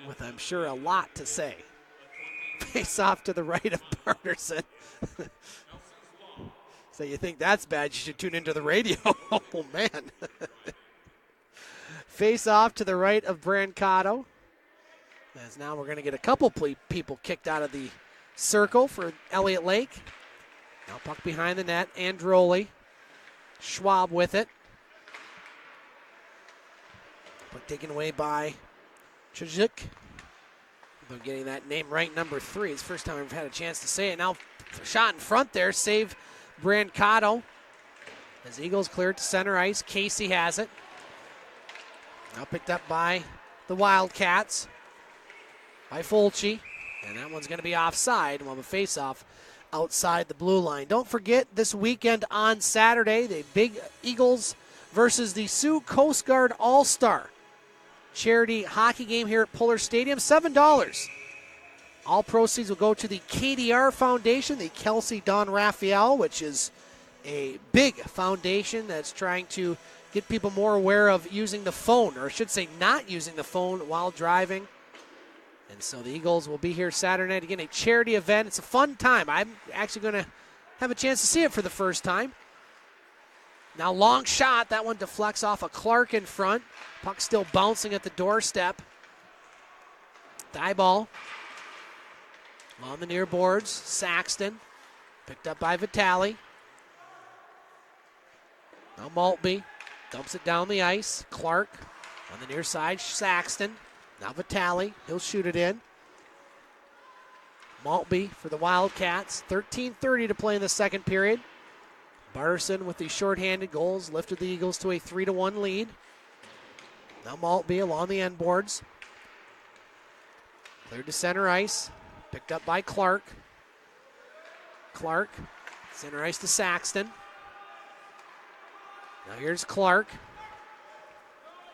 with, I'm sure, a lot to say. Face off to the right of Bardarson. So you think that's bad, you should tune into the radio. Oh, man. Face off to the right of Brancato. As now we're going to get a couple people kicked out of the circle for Elliot Lake. Now puck behind the net. Androli. Schwab with it. Puck taken away by Chizik. I'm getting that name right, number 3. It's the first time I've had a chance to say it. Now shot in front there. Save Brancato. As Eagles clear it to center ice. Casey has it. Now picked up by the Wildcats. By Fulci. And that one's going to be offside. We'll have a face-off outside the blue line. Don't forget this weekend on Saturday, the big Eagles versus the Sioux Coast Guard All-Star charity hockey game here at Puller Stadium. $7. All proceeds will go to the KDR Foundation, the Kelsey Don Raphael, which is a big foundation that's trying to get people more aware of using the phone, or I should say not using the phone while driving. And so the Eagles will be here Saturday night. Again, a charity event. It's a fun time. I'm actually going to have a chance to see it for the first time. Now long shot. That one deflects off a Clark in front. Puck still bouncing at the doorstep. Die ball. On the near boards. Saxton. Picked up by Vitale. Now Maltby. Dumps it down the ice. Clark on the near side. Saxton. Now Vitale, he'll shoot it in. Maltby for the Wildcats. 13:30 to play in the second period. Bardarson with the shorthanded goals lifted the Eagles to a 3-1 lead. Now Maltby along the end boards. Cleared to center ice. Picked up by Clark. Clark, center ice to Saxton. Now here's Clark.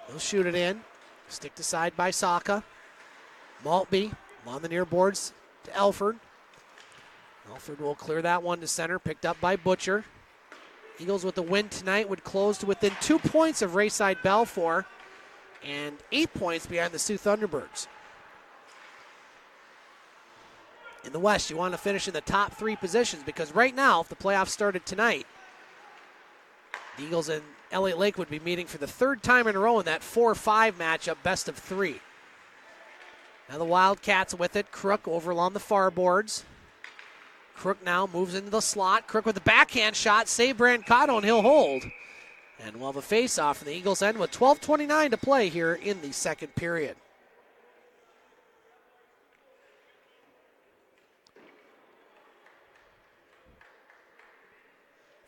He'll shoot it in. Stick to side by Saka. Maltby on the near boards to Elford. Elford will clear that one to center. Picked up by Butcher. Eagles with the win tonight would close to within 2 points of Rayside Balfour and 8 points behind the Sioux Thunderbirds. In the West, you want to finish in the top 3 positions because right now, if the playoffs started tonight, the Eagles and Elliot Lake would be meeting for the 3rd time in a row in that 4-5 matchup, best of 3. Now the Wildcats with it. Crook over along the far boards. Crook now moves into the slot. Crook with the backhand shot. Save Brancato, and he'll hold. And we'll have a face-off from the Eagles' end with 12:29 to play here in the second period.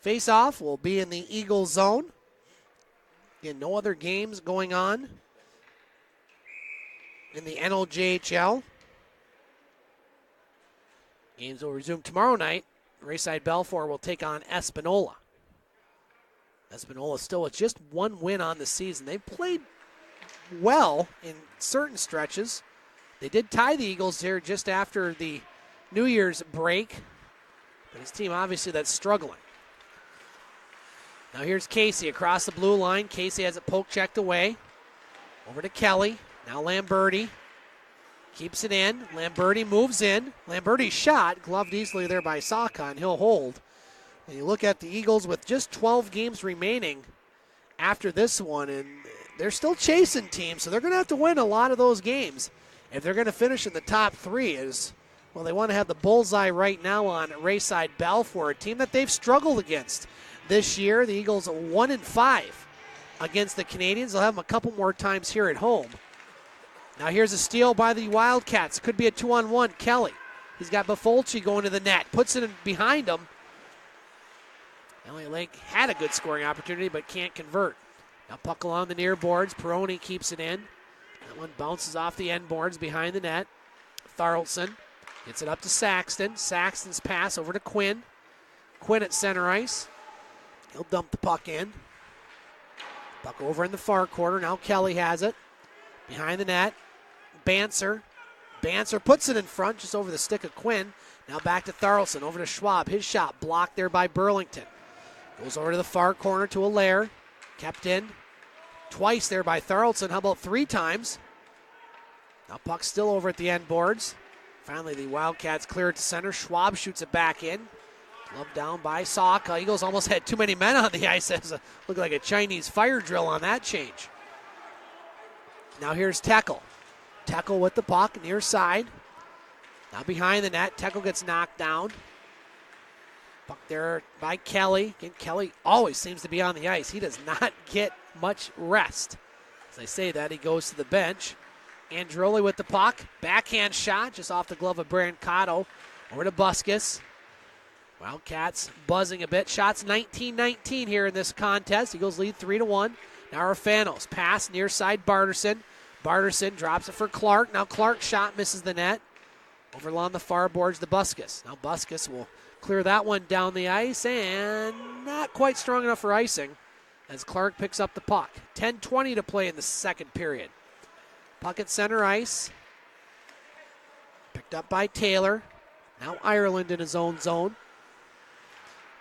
Face-off will be in the Eagles' zone. Again, no other games going on in the NOJHL. Games will resume tomorrow night. Rayside Balfour will take on Espanola. Espanola still with just 1 win on the season. They've played well in certain stretches. They did tie the Eagles here just after the New Year's break. But his team obviously that's struggling. Now here's Casey across the blue line. Casey has it poke checked away. Over to Kelly. Now Lamberti. Keeps it in. Lamberti moves in. Lamberti's shot, gloved easily there by Saka, and he'll hold. And you look at the Eagles with just 12 games remaining after this one, and they're still chasing teams, so they're going to have to win a lot of those games if they're going to finish in the top 3. As well, they want to have the bullseye right now on Rayside Balfour, a team that they've struggled against this year. The Eagles 1-5 against the Canadians. They'll have them a couple more times here at home. Now here's a steal by the Wildcats. Could be a 2-on-1. Kelly. He's got Bufolchi going to the net. Puts it in behind him. Elliot Lake had a good scoring opportunity but can't convert. Now puck along the near boards. Peroni keeps it in. That one bounces off the end boards behind the net. Tharlson gets it up to Saxton. Saxton's pass over to Quinn. Quinn at center ice. He'll dump the puck in. Puck over in the far corner. Now Kelly has it. Behind the net. Banser puts it in front just over the stick of Quinn. Now back to Tharlson, over to Schwab. His shot blocked there by Burlington. Goes over to the far corner to Allaire. Kept in twice there by Tharlson. How about 3 times? Now puck still over at the end boards. Finally the Wildcats clear it to center. Schwab shoots it back in. Gloved down by Saka. Eagles almost had too many men on the ice. It looked like a Chinese fire drill on that change. Now here's Teckel. Teckel with the puck, near side. Now behind the net, Teckel gets knocked down. Puck there by Kelly. Again, Kelly always seems to be on the ice. He does not get much rest. As I say that, he goes to the bench. Androli with the puck. Backhand shot just off the glove of Brancato. Over to Busquets. Wildcats buzzing a bit. Shots 19-19 here in this contest. Eagles lead 3-1. Now Arfanos. Pass near side Bardarson. Bardarson drops it for Clark. Now Clark's shot misses the net. Over along the far boards to Busquets. Now Busquets will clear that one down the ice and not quite strong enough for icing as Clark picks up the puck. 10:20 to play in the second period. Puck at center ice. Picked up by Taylor. Now Ireland in his own zone.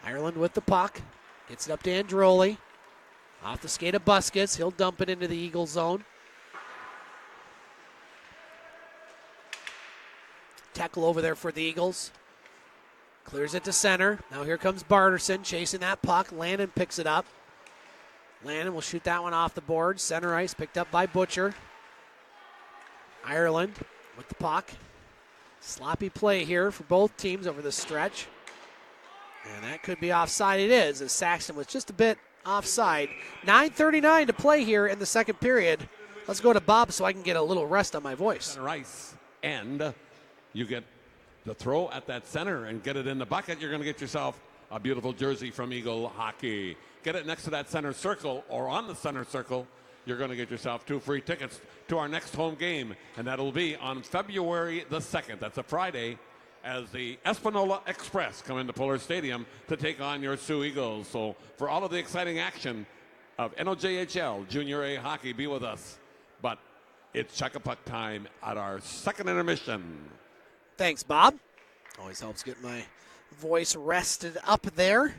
Ireland with the puck. Gets it up to Androli. Off the skate of Busquets. He'll dump it into the Eagle zone. Teckel over there for the Eagles. Clears it to center. Now here comes Bardarson chasing that puck. Landon picks it up. Landon will shoot that one off the board. Center ice picked up by Butcher. Ireland with the puck. Sloppy play here for both teams over the stretch. And that could be offside. It is, as Saxton was just a bit offside. 9:39 to play here in the second period. Let's go to Bob so I can get a little rest on my voice. Center ice. And you get the throw at that center and get it in the bucket. You're going to get yourself a beautiful jersey from Eagle Hockey. Get it next to that center circle or on the center circle you're going to get yourself 2 free tickets to our next home game, and that'll be on February the 2nd. That's a Friday, as the Espanola Express come into Puller Stadium to take on your Sioux Eagles. So for all of the exciting action of NOJHL Junior A hockey, be with us. But it's check-a-puck time at our second intermission. Thanks, Bob. Always helps get my voice rested up there.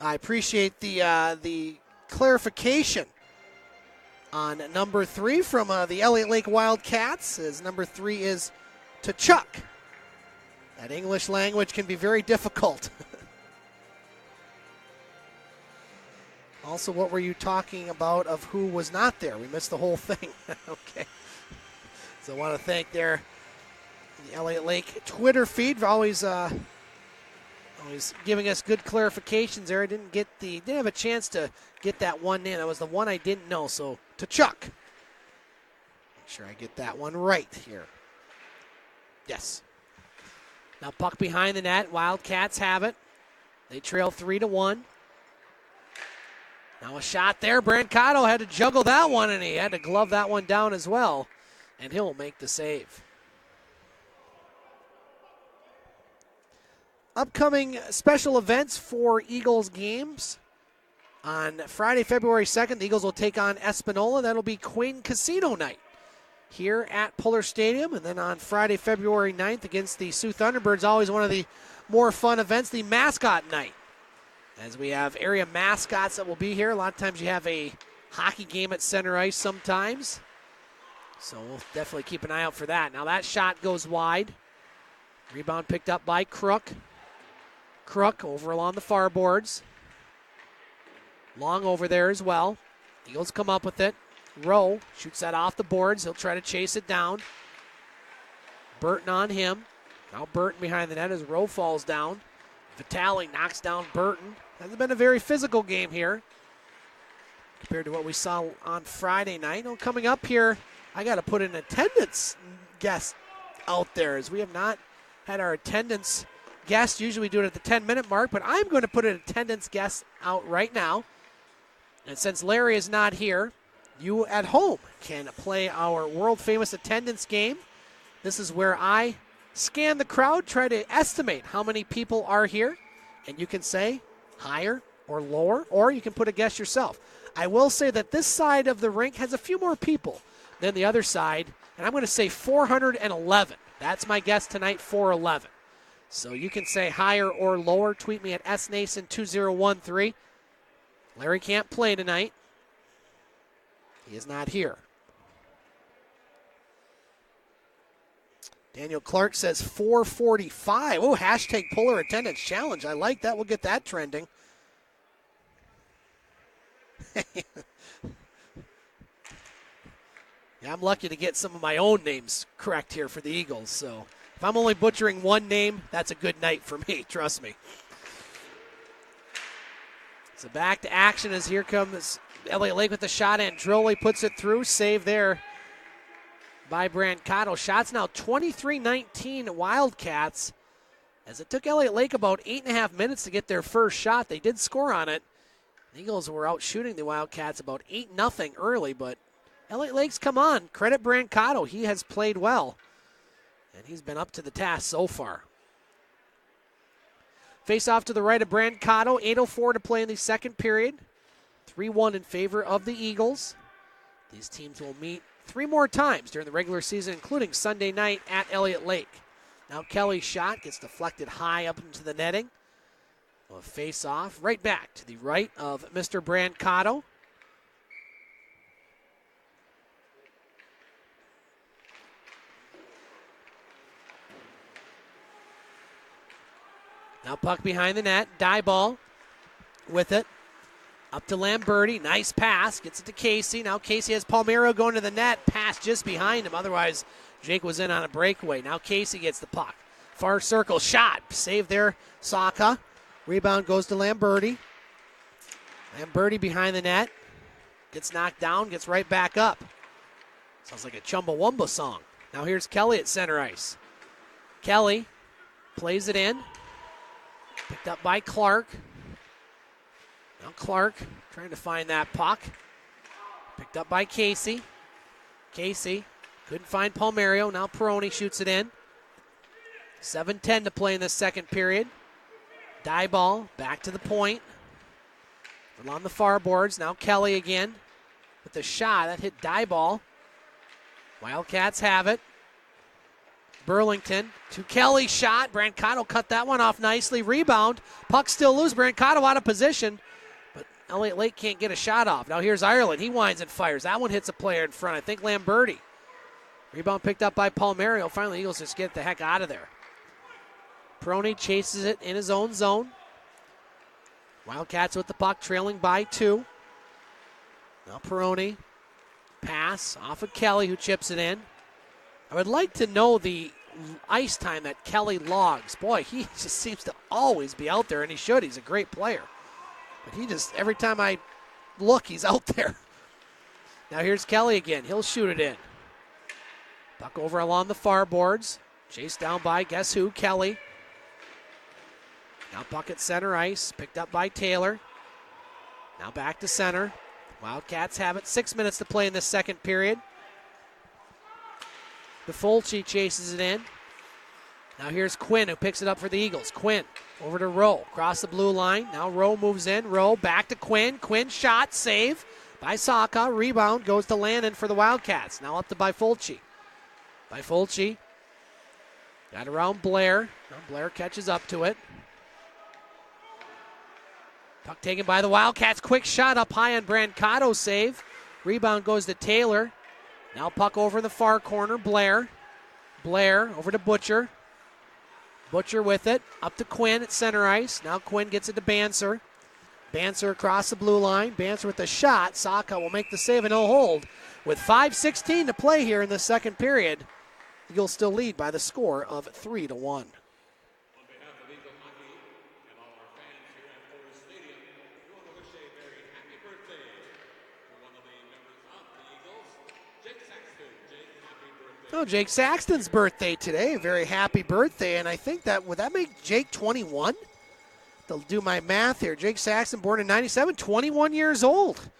I appreciate the clarification on number 3 from the Elliot Lake Wildcats, as number 3 is Tkachuk. That English language can be very difficult. Also, what were you talking about of who was not there? We missed the whole thing. Okay. So I want to thank the Elliot Lake Twitter feed for always giving us good clarifications there. I didn't have a chance to get that one in. That was the one I didn't know. So Tkachuk. Make sure I get that one right here. Yes. Now puck behind the net. Wildcats have it. They trail 3-1. Now a shot there. Brancato had to juggle that one, and he had to glove that one down as well. And he'll make the save. Upcoming special events for Eagles games. On Friday, February 2nd, the Eagles will take on Espanola. That'll be Queen Casino night here at Puller Stadium. And then on Friday, February 9th, against the Sioux Thunderbirds, always one of the more fun events, the mascot night. As we have area mascots that will be here. A lot of times you have a hockey game at center ice sometimes. So we'll definitely keep an eye out for that. Now that shot goes wide. Rebound picked up by Crook. Crook over along the far boards. Long over there as well. Eagles come up with it. Rowe shoots that off the boards. He'll try to chase it down. Burton on him. Now Burton behind the net as Rowe falls down. Vitale knocks down Burton. Hasn't been a very physical game here compared to what we saw on Friday night. Well, coming up here, I got to put an attendance guess out there, as we have not had our attendance guest. Usually we do it at the 10-minute mark, but I'm going to put an attendance guess out right now. And since Larry is not here, you at home can play our world-famous attendance game. This is where I scan the crowd, try to estimate how many people are here, and you can say higher or lower, or you can put a guess yourself. I will say that this side of the rink has a few more people than the other side, and I'm going to say 411. That's my guess tonight, 411. So you can say higher or lower. Tweet me at snason2013. Larry can't play tonight. He is not here. Daniel Clark says 445. Oh, hashtag Puller attendance challenge. I like that. We'll get that trending. Yeah, I'm lucky to get some of my own names correct here for the Eagles. So if I'm only butchering one name, that's a good night for me. Trust me. So back to action as here comes Elliot Lake with the shot. Androli puts it through. Save there by Brancato. Shots now 23-19 Wildcats, as it took Elliot Lake about 8.5 minutes to get their first shot. They did score on it. The Eagles were out shooting the Wildcats about 8-0 early, but Elliot Lake's come on. Credit Brancato. He has played well, and he's been up to the task so far. Face off to the right of Brancato. 8:04 to play in the second period. 3-1 in favor of the Eagles. These teams will meet 3 more times during the regular season, including Sunday night at Elliot Lake. Now Kelly's shot gets deflected high up into the netting. A face-off right back to the right of Mr. Brancato. Now puck behind the net. Die ball with it. Up to Lamberti. Nice pass. Gets it to Casey. Now Casey has Palmero going to the net. Pass just behind him. Otherwise, Jake was in on a breakaway. Now Casey gets the puck. Far circle shot. Save there. Saka. Rebound goes to Lamberti. Lamberti behind the net. Gets knocked down. Gets right back up. Sounds like a Chumbawamba song. Now here's Kelly at center ice. Kelly plays it in. Picked up by Clark. Now Clark trying to find that puck. Picked up by Casey. Casey couldn't find Palmario. Now Peroni shoots it in. 7:10 to play in the second period. Die ball back to the point. Along the far boards. Now Kelly again with the shot. That hit die ball. Wildcats have it. Burlington to Kelly, shot. Brancato cut that one off nicely. Rebound. Puck still loose. Brancato out of position. But Elliot Lake can't get a shot off. Now here's Ireland. He winds and fires. That one hits a player in front. I think Lamberti. Rebound picked up by Palmario. Finally, Eagles just get the heck out of there. Peroni chases it in his own zone. Wildcats with the puck, trailing by 2. Now Peroni. Pass off of Kelly, who chips it in. I would like to know the ice time that Kelly logs. Boy, he just seems to always be out there, and he should. He's a great player. But he just, every time I look, he's out there. Now here's Kelly again. He'll shoot it in. Puck over along the far boards. Chased down by, guess who? Kelly. Now puck at center ice. Picked up by Taylor. Now back to center. Wildcats have it. 6 minutes to play in the second period. DeFolci chases it in. Now here's Quinn, who picks it up for the Eagles. Quinn over to Rowe. Across the blue line. Now Rowe moves in. Rowe back to Quinn. Quinn shot. Save by Saka. Rebound goes to Lannon for the Wildcats. Now up to Bifolchi. Bifolchi got around Blair. Now Blair catches up to it. Puck taken by the Wildcats. Quick shot up high on Brancato. Save. Rebound goes to Taylor. Now puck over in the far corner. Blair. Blair over to Butcher. Butcher with it. Up to Quinn at center ice. Now Quinn gets it to Banser. Banser across the blue line. Banser with the shot. Saka will make the save and he'll hold. With 5:16 to play here in the second period, Eagles still lead by the score of 3-1. Oh, Jake Saxton's birthday today. A very happy birthday, and I think that, would that make Jake 21? They'll do my math here. Jake Saxton, born in 97, 21 years old.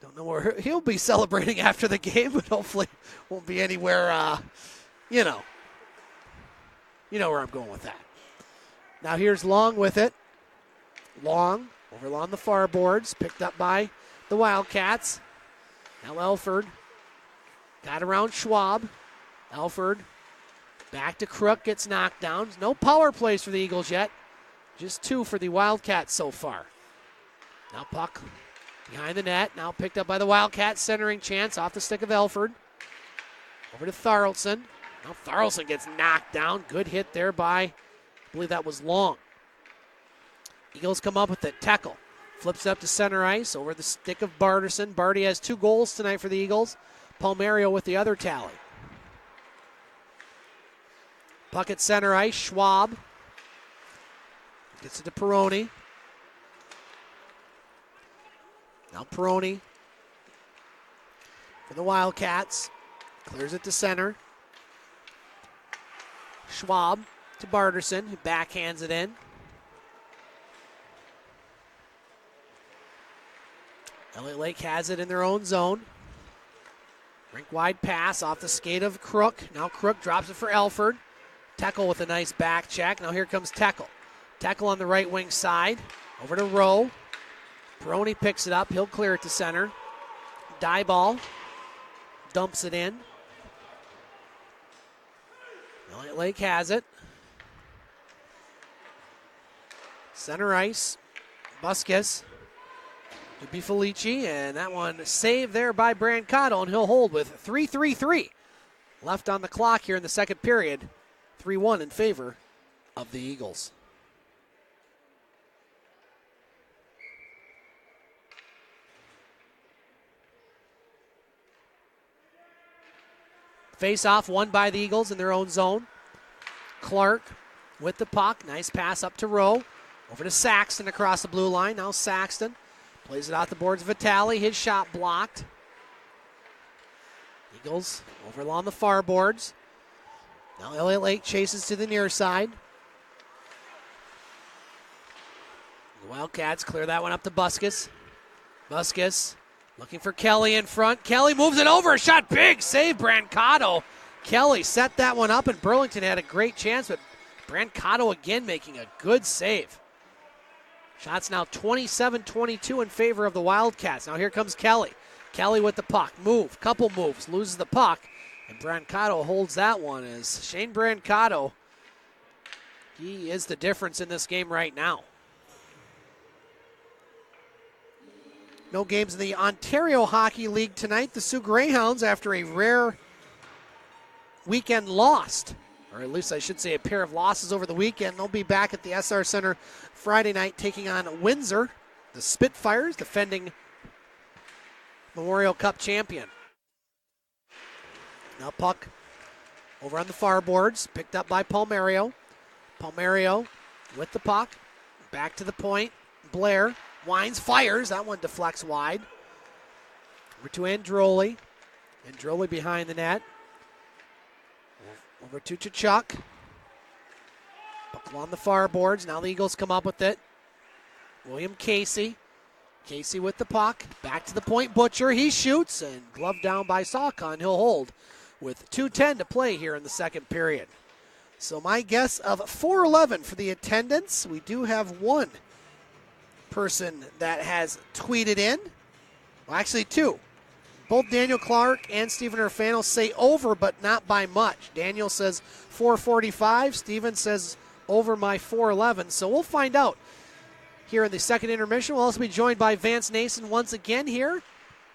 Don't know where he'll be celebrating after the game, but hopefully won't be anywhere, you know where I'm going with that. Now here's Long with it. Long over along the far boards, picked up by the Wildcats. Now Elford. Got around Schwab. Elford back to Crook, gets knocked down. No power plays for the Eagles yet. Just 2 for the Wildcats so far. Now puck behind the net. Now picked up by the Wildcats. Centering chance off the stick of Elford. Over to Tharlson. Now Tharlson gets knocked down. Good hit there by, I believe that was Long. Eagles come up with it. Tekel flips up to center ice over the stick of Bardarson. Barty has 2 goals tonight for the Eagles. Palmario with the other tally. Puck at center ice. Schwab gets it to Peroni. Now Peroni for the Wildcats. Clears it to center. Schwab to Bardarson, who backhands it in. Elliot Lake has it in their own zone. Rink wide pass off the skate of Crook. Now Crook drops it for Elford. Tekel with a nice back check. Now here comes Tekel. Tekel on the right wing side. Over to Rowe. Peroni picks it up. He'll clear it to center. Die ball. Dumps it in. Elliot Lake has it. Center ice. Busquets. To be Felici, and that one saved there by Brancato, and he'll hold with 3:33 left on the clock here in the second period. 3-1 in favor of the Eagles. Face-off won by the Eagles in their own zone. Clark with the puck. Nice pass up to Rowe. Over to Saxton across the blue line. Now Saxton plays it out the boards. Vitale, his shot blocked. Eagles over along the far boards. Now Elliot Lake chases to the near side. The Wildcats clear that one up to Buskus. Buskus looking for Kelly in front. Kelly moves it over. A shot. Big save, Brancato. Kelly set that one up, and Burlington had a great chance, but Brancato again making a good save. Shots now 27-22 in favor of the Wildcats. Now here comes Kelly. Kelly with the puck. Move. Couple moves. Loses the puck. And Brancato holds that one as Shane Brancato, he is the difference in this game right now. No games in the Ontario Hockey League tonight. The Sioux Greyhounds, after a rare weekend lost, or at least I should say a pair of losses over the weekend, they'll be back at the SR Center Friday night taking on Windsor, the Spitfires, defending Memorial Cup champion. Now puck over on the far boards, picked up by Palmerio. Palmerio with the puck, back to the point. Blair winds, fires. That one deflects wide. Over to Androli. Androli behind the net. Over to Tkachuk. Puck on the far boards. Now the Eagles come up with it. William Casey. Casey with the puck. Back to the point. Butcher. He shoots, and gloved down by Saucon. He'll hold with 2:10 to play here in the second period. So my guess of 411 for the attendance. We do have one person that has tweeted in. Well, actually two. Both Daniel Clark and Stephen Urfano say over, but not by much. Daniel says 445. Stephen says over my 411. So we'll find out here in the second intermission. We'll also be joined by Vance Nason once again here,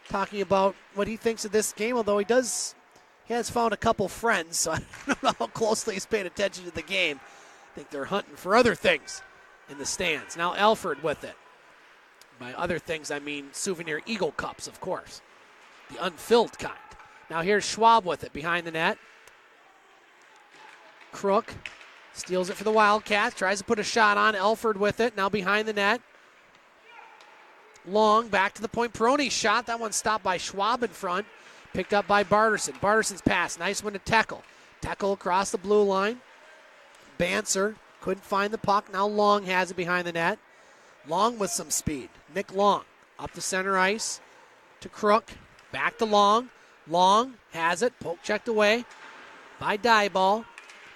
talking about what he thinks of this game, although he has found a couple friends, so I don't know how closely he's paying attention to the game. I think they're hunting for other things in the stands. Now Alfred with it. By other things, I mean souvenir Eagle Cups, of course. The unfilled kind. Now here's Schwab with it behind the net. Crook steals it for the Wildcats. Tries to put a shot on. Alford with it. Now behind the net. Long back to the point. Peroni's shot. That one stopped by Schwab in front. Picked up by Bardarson. Bardarson's pass. Nice one to Teckle. Teckle across the blue line. Banser couldn't find the puck. Now Long has it behind the net. Long with some speed. Nick Long up the center ice to Crook. Back to Long. Long has it. Poke checked away by Dieball.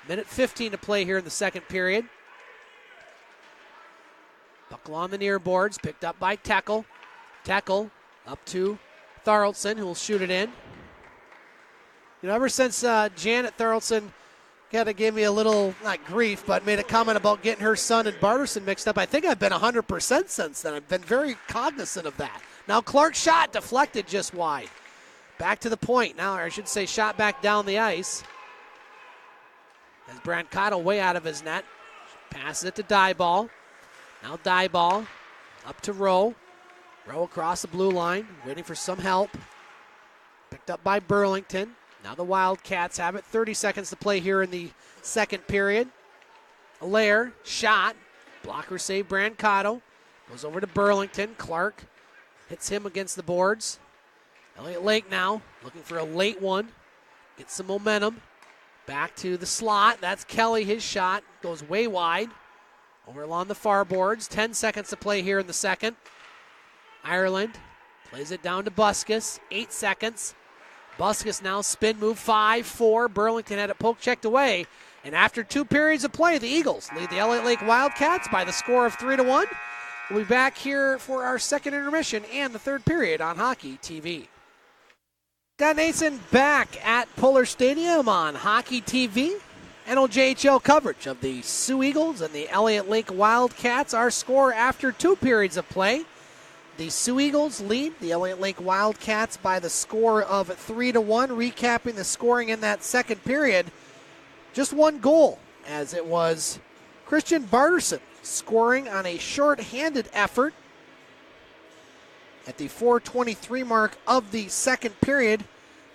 Minute 15 to play here in the second period. Puck along the near boards. Picked up by Teckle. Teckle up to Thoraldson, who will shoot it in. You know, ever since Janet Thoraldson kind of gave me a little, not grief, but made a comment about getting her son and Bardarson mixed up, I think I've been 100% since then. I've been very cognizant of that. Now Clark's shot deflected just wide. Back to the point. Now, or I should say shot back down the ice. As Brancato way out of his net. Passes it to Dieball. Now Dieball up to Rowe. Rowe across the blue line, waiting for some help. Picked up by Burlington. Now the Wildcats have it. 30 seconds to play here in the second period. Allaire, shot. Blocker save Brancato. Goes over to Burlington. Clark hits him against the boards. Elliot Lake now looking for a late one. Gets some momentum. Back to the slot. That's Kelly. His shot goes way wide. Over along the far boards. 10 seconds to play here in the second. Ireland plays it down to Buskus. 8 seconds. Buskus now spin move 5-4. Burlington had it poke checked away. And after 2 periods of play, the Eagles lead the Elliot Lake Wildcats by the score of 3-1. We'll be back here for our second intermission and the third period on Hockey TV. Scott Nason back at Puller Stadium on Hockey TV. NOJHL coverage of the Sioux Eagles and the Elliot Lake Wildcats. Our score after 2 periods of play. The Sioux Eagles lead the Elliot Lake Wildcats by the score of 3-1. Recapping the scoring in that second period, just one goal, as it was Christian Bardarson scoring on a short-handed effort at the 4:23 mark of the second period.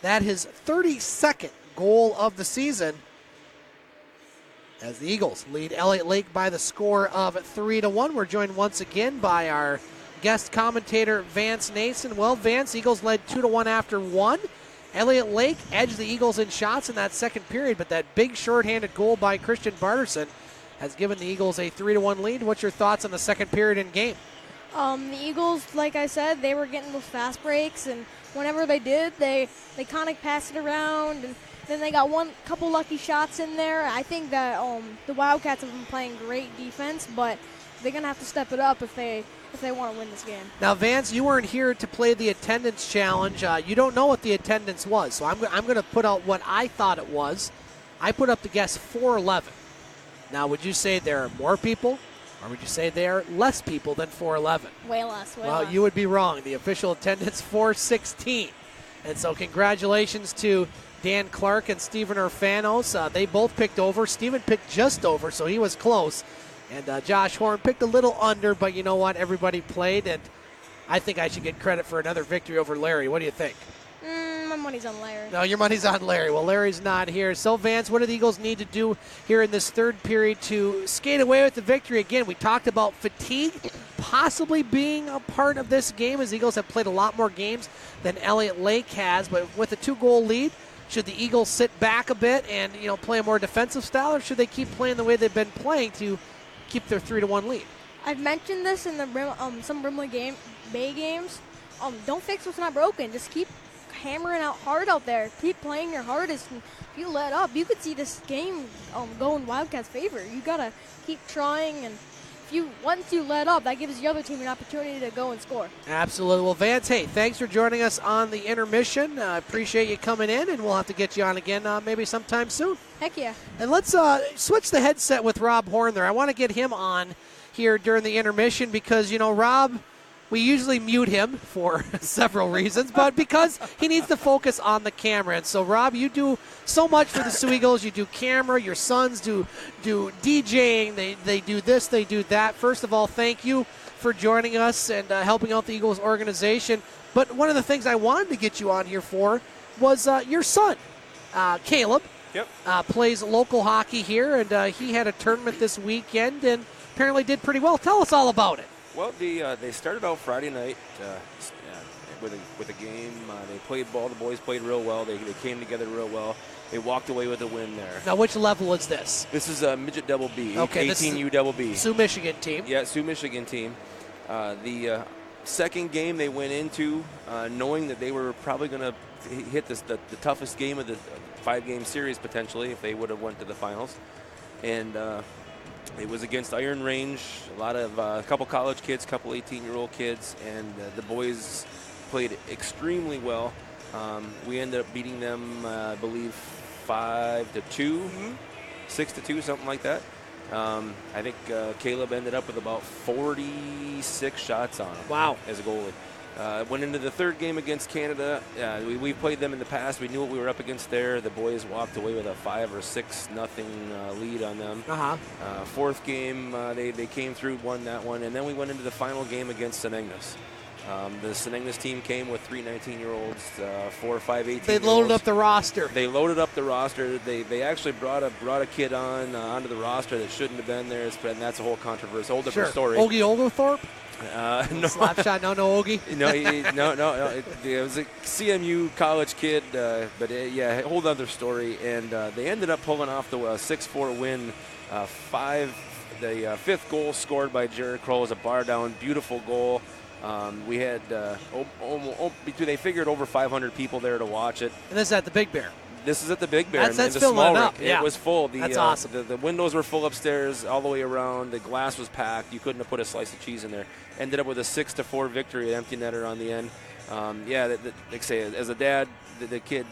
That his 32nd goal of the season, as the Eagles lead Elliot Lake by the score of 3-1. We're joined once again by our guest commentator, Vance Nason. Well, Vance, Eagles led 2-1 after 1. Elliot Lake edged the Eagles in shots in that second period, but that big shorthanded goal by Christian Bardarson has given the Eagles a 3-1 lead. What's your thoughts on the second period in game? The Eagles, like I said, they were getting those fast breaks, and whenever they did, they kind of passed it around, and then they got couple lucky shots in there. I think that the Wildcats have been playing great defense, but they're going to have to step it up if they want to win this game. Now, Vance, you weren't here to play the attendance challenge. You don't know what the attendance was, so I'm going to put out what I thought it was. I put up the guess 411. Now, would you say there are more people, or would you say there are less people than 411? Way less. Well, you would be wrong. The official attendance 416. And so congratulations to Dan Clark and Stephen Urfanos. They both picked over. Stephen picked just over, so he was close. And Josh Horn picked a little under, but you know what? Everybody played, and I think I should get credit for another victory over Larry. What do you think? My money's on Larry. No, your money's on Larry. Well, Larry's not here. So, Vance, what do the Eagles need to do here in this third period to skate away with the victory? Again, we talked about fatigue possibly being a part of this game, as the Eagles have played a lot more games than Elliot Lake has. But with a 2-goal lead, should the Eagles sit back a bit and play a more defensive style, or should they keep playing the way they've been playing to keep their 3-1 lead? I've mentioned this in the some Brimley Bay games. Don't fix what's not broken. Just keep hammering out hard out there. Keep playing your hardest. And if you let up, you could see this game go in Wildcats' favor. You gotta keep trying, and once you let up, that gives the other team an opportunity to go and score. Absolutely. Well, Vance, hey, thanks for joining us on the intermission. I appreciate you coming in, and we'll have to get you on again maybe sometime soon. Heck yeah. And let's switch the headset with Rob Horn there. I want to get him on here during the intermission because, Rob, we usually mute him for several reasons, but because he needs to focus on the camera. And so, Rob, you do so much for the Sioux Eagles. You do camera. Your sons do DJing. They do this. They do that. First of all, thank you for joining us and helping out the Eagles organization. But one of the things I wanted to get you on here for was your son, Caleb. Yep. Plays local hockey here, and he had a tournament this weekend and apparently did pretty well. Tell us all about it. Well, they started out Friday night with a game. They played ball. The boys played real well. They came together real well. They walked away with a win there. Now, which level is this? This is a midget double B, okay, 18U double B. Sioux Michigan team. Yeah, Sioux Michigan team. The second game they went into knowing that they were probably going to hit the toughest game of the 5-game series potentially if they would have went to the finals. And it was against Iron Range, a couple college kids, couple 18-year-old kids, and the boys played extremely well. We ended up beating them, I believe, 5-2, 6-2, something like that. I think Caleb ended up with about 46 shots on him. Wow. As a goalie. Went into the third game against Canada. We played them in the past. We knew what we were up against there. The boys walked away with a 5 or 6-0 lead on them. Fourth game, they came through, won that one, and then we went into the final game against Senegnas. The Senegnas team came with 3 19-year-olds, 4 or 5 18-year-olds. They loaded up the roster. They loaded up the roster. They actually brought a kid onto the roster that shouldn't have been there, and that's a whole controversy, whole different story. Ogie Oglethorpe? No. Slap shot, no Ogie? No. It was a CMU college kid, but a whole other story. And they ended up pulling off the 6-4 win. The fifth goal scored by Jared Crow was a bar down, beautiful goal. We had they figured over 500 people there to watch it. And this is at the Big Bear. This is at the Big Bear. That's filling it up. Yeah. It was full. That's awesome. The windows were full upstairs all the way around. The glass was packed. You couldn't have put a slice of cheese in there. Ended up with a 6-4 victory at empty netter on the end. Like I say, as a dad, the kid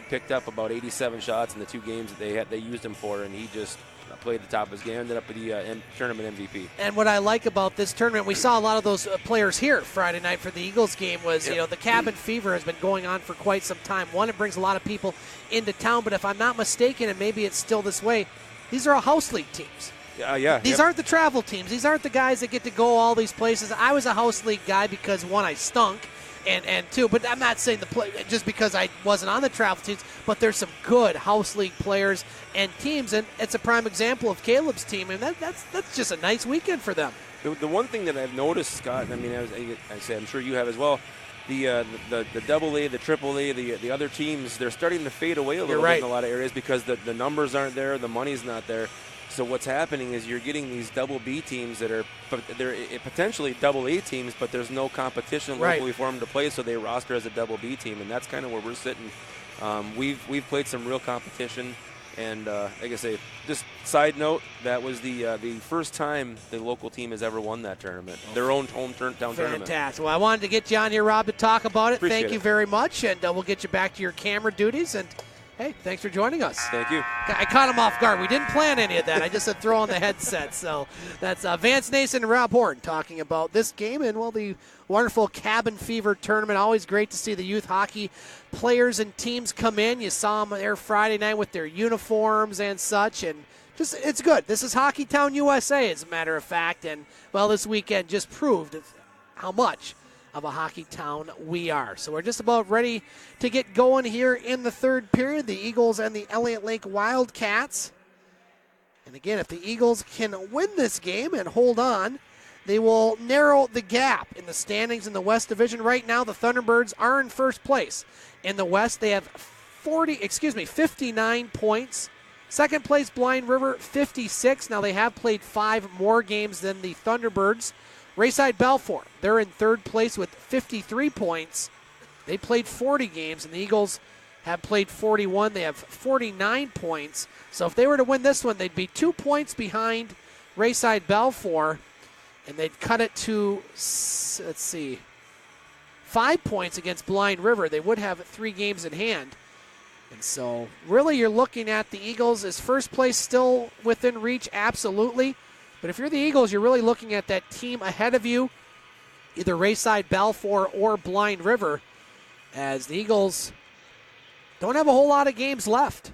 picked up about 87 shots in the 2 games that they used him for, and he just played the top of his game. Ended up with the tournament MVP. And what I like about this tournament, we saw a lot of those players here Friday night for the Eagles game, was the cabin fever has been going on for quite some time. One, it brings a lot of people into town, but if I'm not mistaken, and maybe it's still this way, these are all house league teams. These aren't the travel teams. These aren't the guys that get to go all these places. I was a house league guy because, one, I stunk, and two, but I'm not saying just because I wasn't on the travel teams, but there's some good house league players and teams, and it's a prime example of Caleb's team, and that's just a nice weekend for them. The one thing that I've noticed, Scott, and I mean, I say I'm sure you have as well, the double A, the triple A, the other teams, they're starting to fade away a little bit in a lot of areas because the numbers aren't there, the money's not there. So what's happening is you're getting these double B teams that are they're potentially double A teams, but there's no competition locally for them to play, so they roster as a double B team, and that's kind of where we're sitting. We've played some real competition, and like I say, just side note, that was the first time the local team has ever won that tournament, their own hometown tournament. Fantastic. Well, I wanted to get you on here, Rob, to talk about it. Appreciate Thank you it. very much, and we'll get you back to your camera duties. And hey, thanks for joining us. Thank you. I caught him off guard. We didn't plan any of that. I just said throw on the headset. So that's Vance Nason and Rob Horton talking about this game and, well, the wonderful Cabin Fever tournament. Always great to see the youth hockey players and teams come in. You saw them there Friday night with their uniforms and such, and just it's good. This is Hockey Town USA, as a matter of fact, and, well, this weekend just proved how much of a hockey town we are. So we're just about ready to get going here in the third period. The Eagles and the Elliot Lake Wildcats. And again, if the Eagles can win this game and hold on, they will narrow the gap in the standings in the West Division. Right now, the Thunderbirds are in first place. In the West, they have 59 points. Second place, Blind River, 56. Now they have played 5 more games than the Thunderbirds. Rayside Balfour, they're in third place with 53 points. They played 40 games, and the Eagles have played 41. They have 49 points. So if they were to win this one, they'd be 2 points behind Rayside Balfour, and they'd cut it to, 5 points against Blind River. They would have 3 games in hand. And so really you're looking at the Eagles as first place still within reach, absolutely. But if you're the Eagles, you're really looking at that team ahead of you, either Rayside Balfour or Blind River, as the Eagles don't have a whole lot of games left.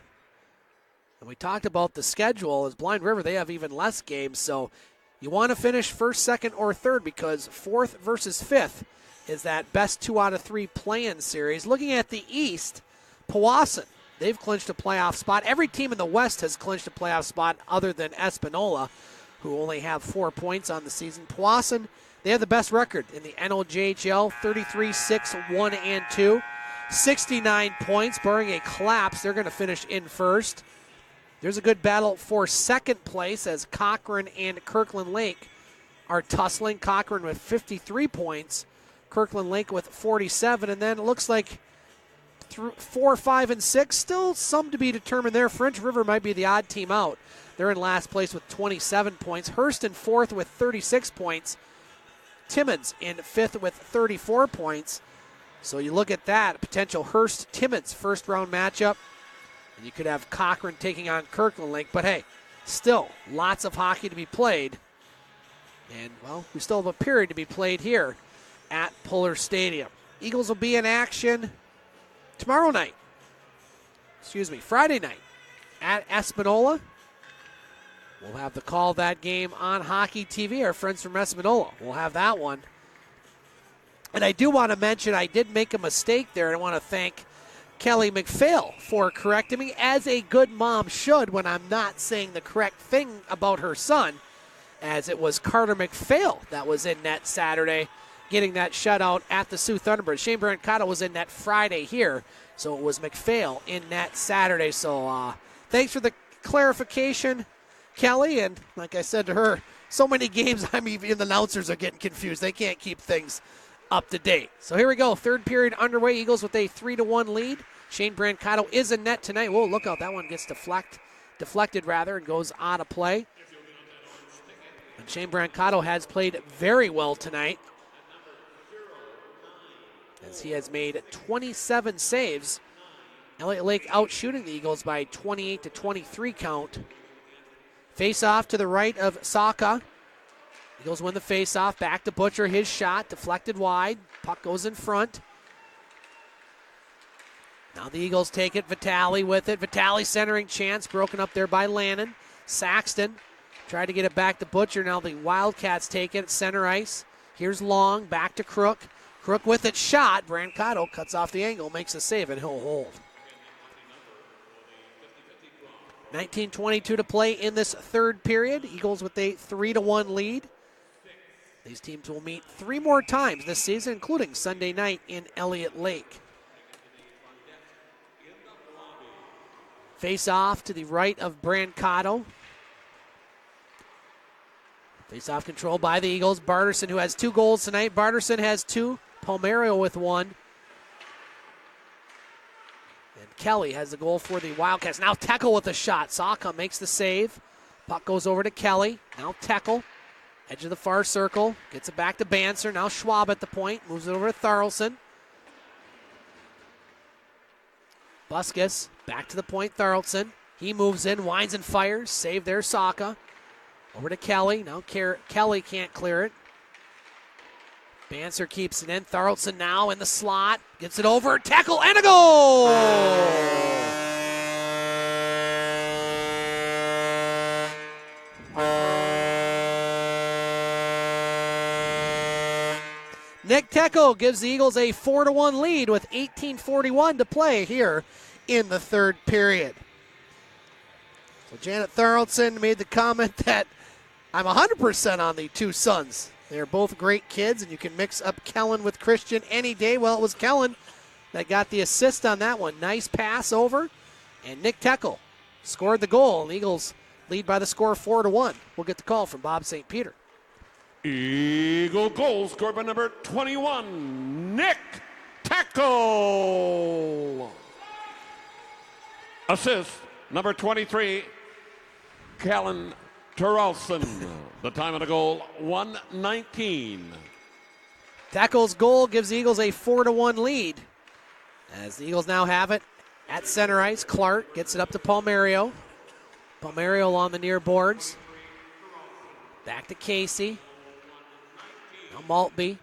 And we talked about the schedule. As Blind River, they have even less games. So you want to finish first, second, or third, because fourth versus fifth is that best 2 out of 3 play-in series. Looking at the East, Powassan, they've clinched a playoff spot. Every team in the West has clinched a playoff spot other than Espanola, who only have 4 points on the season. Powassan, they have the best record in the NOJHL, 33-6-1-2, 69 points, barring a collapse. They're going to finish in first. There's a good battle for second place as Cochrane and Kirkland Lake are tussling. Cochrane with 53 points, Kirkland Lake with 47, and then it looks like 4, 5, and 6, still some to be determined there. French River might be the odd team out. They're in last place with 27 points. Hearst in fourth with 36 points. Timmins in fifth with 34 points. So you look at that, potential Hearst-Timmins first-round matchup. And you could have Cochrane taking on Kirkland Lake. But, hey, still lots of hockey to be played. And, well, we still have a period to be played here at Puller Stadium. Eagles will be in action Friday night at Espanola. We'll have the call of that game on Hockey TV. Our friends from Espanola will have that one. And I do want to mention I did make a mistake there, and I want to thank Kelly McPhail for correcting me, as a good mom should when I'm not saying the correct thing about her son, as it was Carter McPhail that was in net Saturday, getting that shutout at the Sioux Thunderbirds. Shane Brancato was in net Friday here, so it was McPhail in net Saturday. So thanks for the clarification, Kelly. And like I said to her, so many games, even the announcers are getting confused. They can't keep things up to date. So here we go. Third period underway. Eagles with a 3-1 lead. Shane Brancato is in net tonight. Whoa, look out. That one gets deflected and goes out of play. And Shane Brancato has played very well tonight, as he has made 27 saves. Elliot Lake out shooting the Eagles by 28-23 count. Face-off to the right of Saka. Eagles win the face-off. Back to Butcher. His shot deflected wide. Puck goes in front. Now the Eagles take it. Vitale with it. Vitale centering chance. Broken up there by Lannon. Saxton tried to get it back to Butcher. Now the Wildcats take it at center ice. Here's Long. Back to Crook. Crook with it. Shot. Brancato cuts off the angle. Makes a save, and he'll hold. 19:22 to play in this third period. Eagles with a 3-1 lead. These teams will meet 3 more times this season, including Sunday night in Elliot Lake. Face off to the right of Brancato. Face-off control by the Eagles. Bardarson, who has 2 goals tonight. Bardarson has 2. Palmario with 1. And Kelly has the goal for the Wildcats. Now Tekel with a shot. Saka makes the save. Puck goes over to Kelly. Now Tekel. Edge of the far circle. Gets it back to Banser. Now Schwab at the point. Moves it over to Tharlson. Buskus back to the point. Tharlson. He moves in. Winds and fires. Save there. Saka. Over to Kelly. Now Kelly can't clear it. Banser keeps it in. Tharlson now in the slot. Gets it over. Tackle and a goal! Nick Tekel gives the Eagles a 4-1 lead with 18:41 to play here in the third period. So Janet Tharlson made the comment that I'm 100% on the 2 sons. They're both great kids, and you can mix up Kellen with Christian any day. Well, it was Kellen that got the assist on that one. Nice pass over, and Nick Tekel scored the goal. And the Eagles lead by the score 4-1. We'll get the call from Bob St. Peter. Eagle goal scored by number 21, Nick Tekel. Assist, number 23, Callan Terrelson. The time of the goal, 1:19. Tekel's goal gives the Eagles a 4-1 lead. As the Eagles now have it at center ice, Clark gets it up to Palmario. Palmario along the near boards. Back to Casey. Now Maltby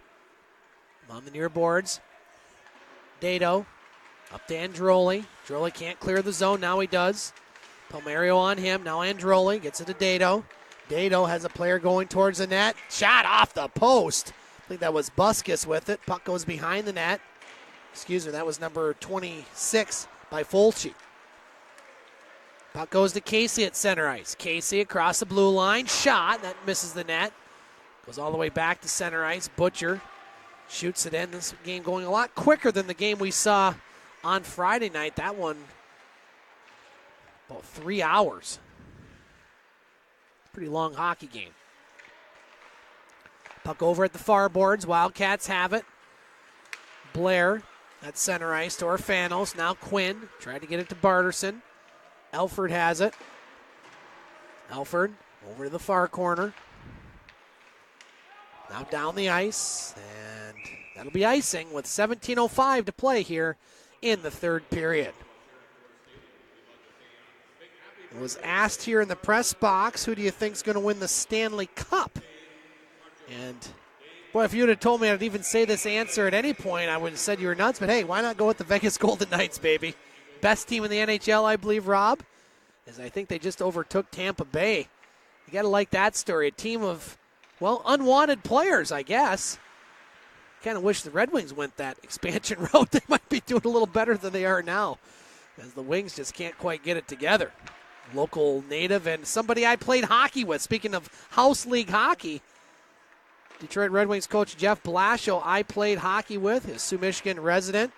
on the near boards. Dado up to Androli. Androli can't clear the zone. Now he does. Palmario on him. Now Androli gets it to Dado. Dado has a player going towards the net. Shot off the post. I think that was Buskus with it. Puck goes behind the net. Excuse me, that was number 26 by Fulci. Puck goes to Casey at center ice. Casey across the blue line. Shot. That misses the net. Goes all the way back to center ice. Butcher shoots it in. This game going a lot quicker than the game we saw on Friday night. That one, about 3 hours. Pretty long hockey game. Puck over at the far boards. Wildcats have it. Blair at center ice to Orfanos. Now Quinn tried to get it to Bardarson. Elford has it. Elford over to the far corner. Now down the ice, and that'll be icing with 17:05 to play here in the third period. It was asked here in the press box, who do you think is going to win the Stanley Cup? And, boy, if you would have told me I'd even say this answer at any point, I would have said you were nuts. But, hey, why not go with the Vegas Golden Knights, baby? Best team in the NHL, I believe, Rob, as I think they just overtook Tampa Bay. You got to like that story. A team of, well, unwanted players, I guess. Kind of wish the Red Wings went that expansion route. They might be doing a little better than they are now, as the Wings just can't quite get it together. Local native and somebody I played hockey with. Speaking of house league hockey, Detroit Red Wings coach Jeff Blasio, I played hockey with, his Sioux, Michigan resident.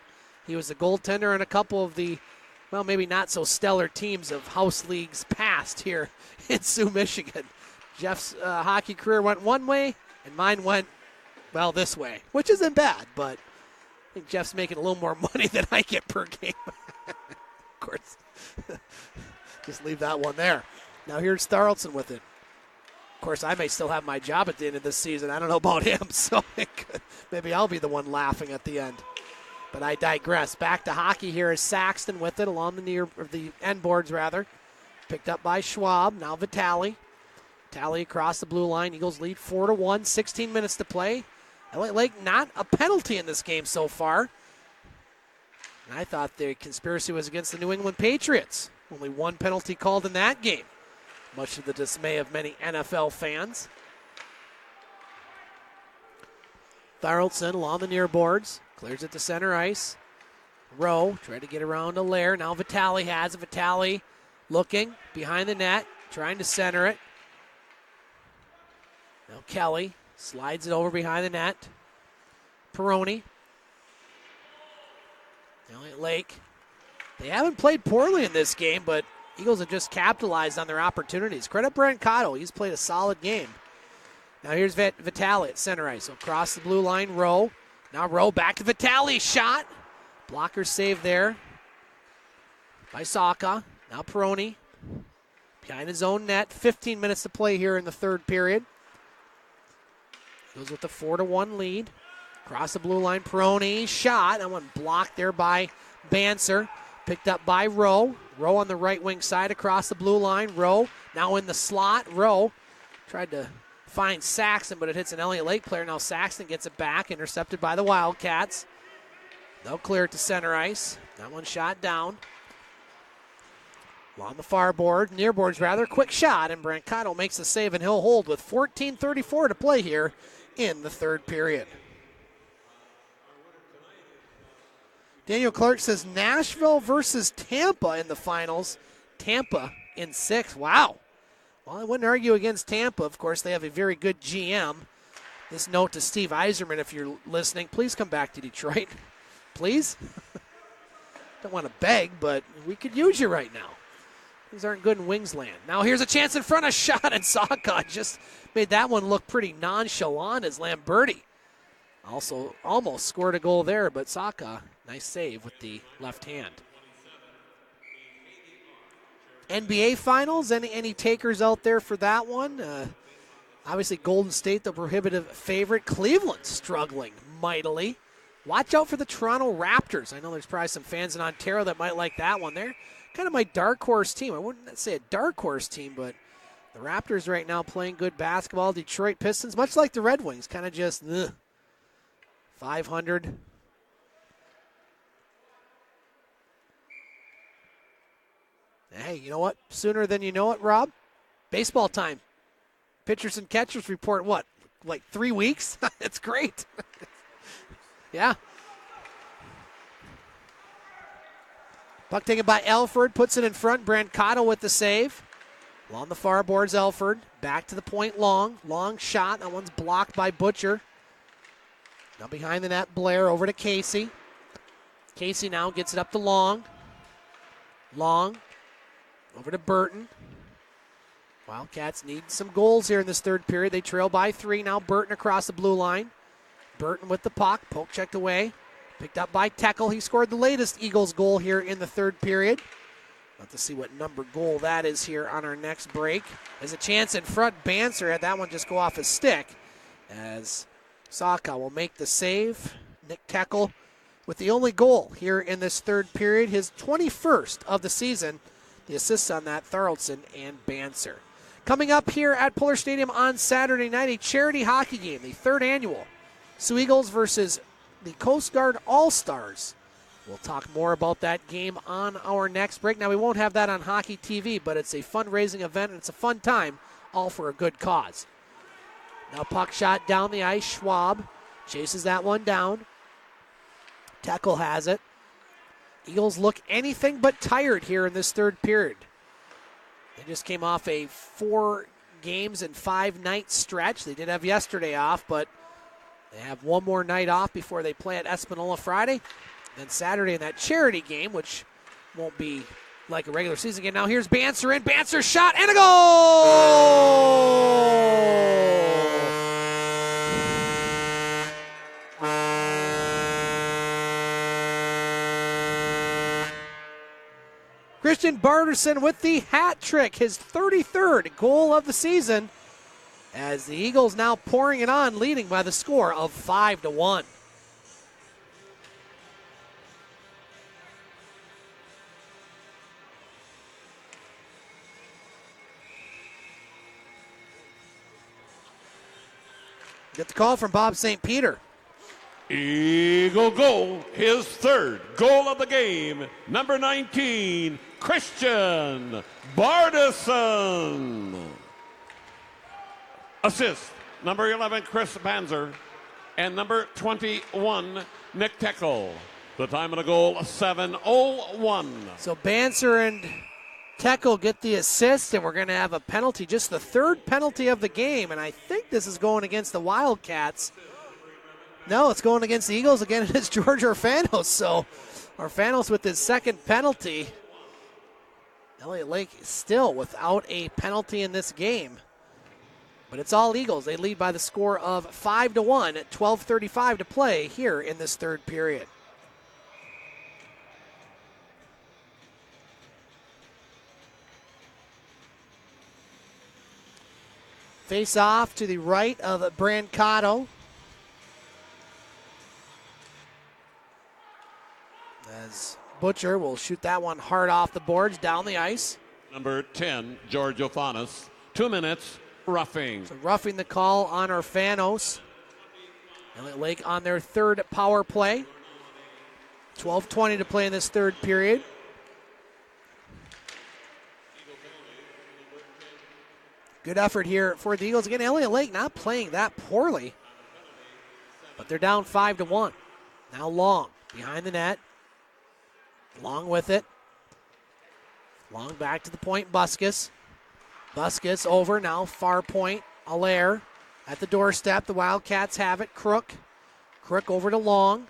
He was the goaltender in a couple of the, well, maybe not so stellar teams of house leagues past here in Sioux, Michigan. Jeff's hockey career went one way, and mine went, well, this way, which isn't bad, but I think Jeff's making a little more money than I get per game. Of course. Just leave that one there. Now here's Tharlson with it. Of course, I may still have my job at the end of this season. I don't know about him, so maybe I'll be the one laughing at the end. But I digress. Back to hockey here is Saxton with it along the end boards, rather. Picked up by Schwab. Now Vitale. Vitale across the blue line. Eagles lead 4-1. 16 minutes to play. Elliot Lake not a penalty in this game so far. And I thought the conspiracy was against the New England Patriots. Only one penalty called in that game, much to the dismay of many NFL fans. Tharlson along the near boards, clears it to center ice. Rowe tried to get around to Lair. Now Vitale has it. Vitale looking behind the net, trying to center it. Now Kelly slides it over behind the net. Peroni. Elliot Lake. They haven't played poorly in this game, but Eagles have just capitalized on their opportunities. Credit Brancato. He's played a solid game. Now here's Vitale at center ice. So across the blue line, Rowe. Now Rowe back to Vitale. Shot. Blocker save there by Saka. Now Peroni behind his own net. 15 minutes to play here in the third period. Goes with the 4-1 lead. Across the blue line, Peroni. Shot. That one blocked there by Banser. Picked up by Rowe. Rowe on the right wing side across the blue line. Rowe now in the slot. Rowe tried to find Saxon, but it hits an Elliot Lake player. Now Saxon gets it back, intercepted by the Wildcats. They'll clear it to center ice. That one shot down. On the far board, near board's rather quick shot, and Brancato makes the save, and he'll hold with 14:34 to play here in the third period. Daniel Clark says Nashville versus Tampa in the finals. Tampa in 6. Wow. Well, I wouldn't argue against Tampa. Of course, they have a very good GM. This note to Steve Yzerman, if you're listening, please come back to Detroit. Please? Don't want to beg, but we could use you right now. Things aren't good in Wingsland. Now here's a chance in front of shot, and Saka just made that one look pretty nonchalant as Lamberti also almost scored a goal there, but Saka, nice save with the left hand. NBA Finals, any takers out there for that one? Obviously Golden State, the prohibitive favorite. Cleveland struggling mightily. Watch out for the Toronto Raptors. I know there's probably some fans in Ontario that might like that one. They're kind of my dark horse team. I wouldn't say a dark horse team, but the Raptors right now playing good basketball. Detroit Pistons, much like the Red Wings, kind of just 500. Hey, you know what? Sooner than you know it, Rob. Baseball time. Pitchers and catchers report what? Like 3 weeks? It's great. Yeah. Puck taken by Elford. Puts it in front. Brancato with the save. Along the far boards, Elford. Back to the point, Long. Long shot. That one's blocked by Butcher. Now behind the net, Blair over to Casey. Casey now gets it up to Long. Long. Over to Burton. Wildcats need some goals here in this third period. They trail by 3. Now Burton across the blue line. Burton with the puck. Poke checked away. Picked up by Teckel. He scored the latest Eagles goal here in the third period. We'll have to see what number goal that is here on our next break. There's a chance in front. Banser had that one just go off his stick as Saka will make the save. Nick Teckel with the only goal here in this third period. His 21st of the season. The assists on that, Thoraldson and Banser. Coming up here at Puller Stadium on Saturday night, a charity hockey game, the third annual. Sioux Eagles versus the Coast Guard All-Stars. We'll talk more about that game on our next break. Now, we won't have that on Hockey TV, but it's a fundraising event, and it's a fun time, all for a good cause. Now, puck shot down the ice. Schwab chases that one down. Teckel has it. Eagles look anything but tired here in this third period. They just came off a 4 games and 5 night stretch. They did have yesterday off, but they have one more night off before they play at Espanola Friday. Then Saturday in that charity game, which won't be like a regular season game. Now here's Banser in. Banser shot and a goal! Christian Bardarson with the hat trick, his 33rd goal of the season, as the Eagles now pouring it on, leading by the score of 5-1. Get the call from Bob St. Peter. Eagle goal, his third goal of the game, number 19, Christian Bardarson. Assist, number 11, Chris Banzer, and number 21, Nick Teckel. The time of the goal, 7:01. So Banzer and Teckel get the assist, and we're going to have a penalty, just the third penalty of the game, and I think this is going against the Wildcats. No, it's going against the Eagles again, and it's George Orfanos. So Orfanos with his second penalty. Elliot Lake still without a penalty in this game. But it's all Eagles. They lead by the score of 5-1 at 12:35 to play here in this third period. Face off to the right of Brancato. As Butcher will shoot that one hard off the boards, down the ice. Number 10, George Ofanis. 2 minutes, roughing. So roughing the call on Orfanos. Elliot Lake on their third power play. 12:20 to play in this third period. Good effort here for the Eagles. Again, Elliot Lake not playing that poorly, but they're down 5-1. Now Long behind the net. Long with it. Long back to the point, Buskus. Buskus over now, far point, Allaire at the doorstep. The Wildcats have it. Crook over to Long.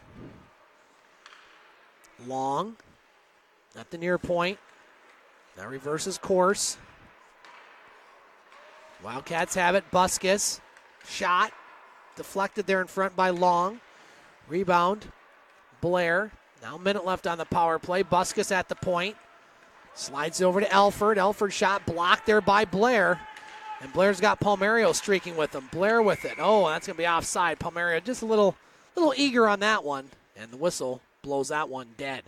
Long at the near point. Now reverses course. Wildcats have it. Buskus. Shot. Deflected there in front by Long. Rebound. Blair. Now a minute left on the power play. Buskus at the point. Slides over to Elford. Elford shot blocked there by Blair. And Blair's got Palmerio streaking with him. Blair with it. Oh, that's going to be offside. Palmerio just a little eager on that one. And the whistle blows that one dead.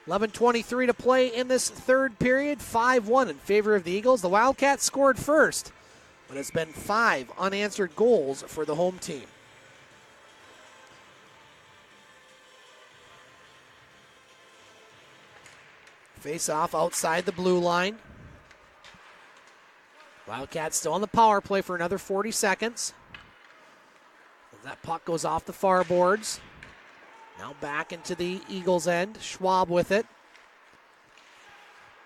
11:23 to play in this third period. 5-1 in favor of the Eagles. The Wildcats scored first, but it's been 5 unanswered goals for the home team. Face off outside the blue line. Wildcats still on the power play for another 40 seconds. That puck goes off the far boards. Now back into the Eagles' end. Schwab with it.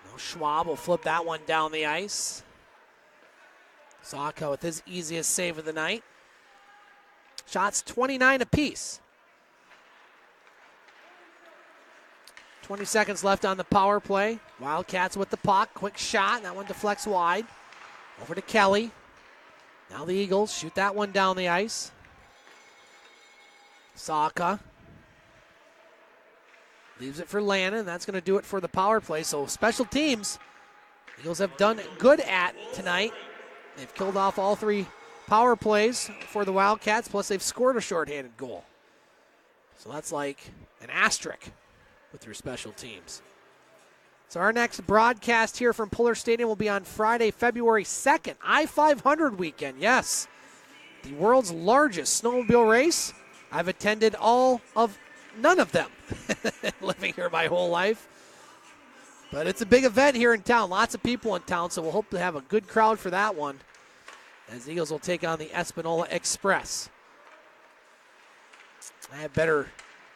Now Schwab will flip that one down the ice. Zaka with his easiest save of the night. Shots 29 apiece. 20 seconds left on the power play. Wildcats with the puck. Quick shot. That one deflects wide. Over to Kelly. Now the Eagles shoot that one down the ice. Zaka. Leaves it for Lannon. That's going to do it for the power play. So special teams, Eagles have done good at tonight. They've killed off all 3 power plays for the Wildcats, plus they've scored a shorthanded goal. So that's like an asterisk with your special teams. So our next broadcast here from Puller Stadium will be on Friday, February 2nd, I-500 weekend. Yes, the world's largest snowmobile race. I've attended none of them living here my whole life. But it's a big event here in town. Lots of people in town, so we'll hope to have a good crowd for that one as the Eagles will take on the Espanola Express. I have better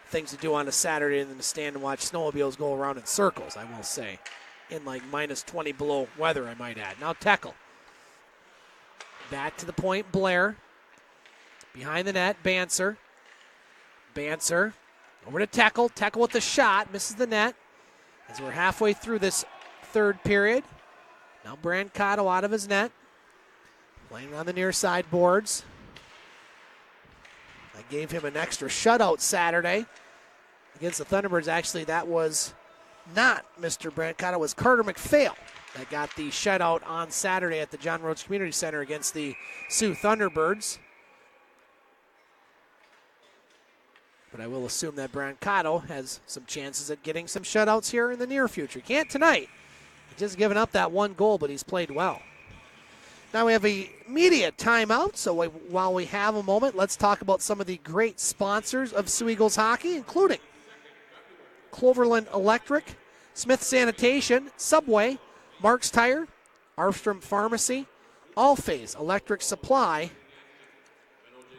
things to do on a Saturday than to stand and watch snowmobiles go around in circles, I will say. In like minus 20 below weather, I might add. Now Tekel. Back to the point, Blair. Behind the net, Banser. Banser. Over to Tekel. Tekel with the shot. Misses the net. As we're halfway through this third period. Now Brancato out of his net. Playing on the near side boards. I gave him an extra shutout Saturday against the Thunderbirds. Actually, that was not Mr. Brancato. It was Carter McPhail that got the shutout on Saturday at the John Rhodes Community Center against the Sioux Thunderbirds. But I will assume that Brancato has some chances at getting some shutouts here in the near future. Can't tonight. He's just given up that one goal, but he's played well. Now we have a media timeout, so while we have a moment, let's talk about some of the great sponsors of Sioux Eagles hockey, including Cloverland Electric, Smith Sanitation, Subway, Mark's Tire, Armstrong Pharmacy, Allphase Electric Supply,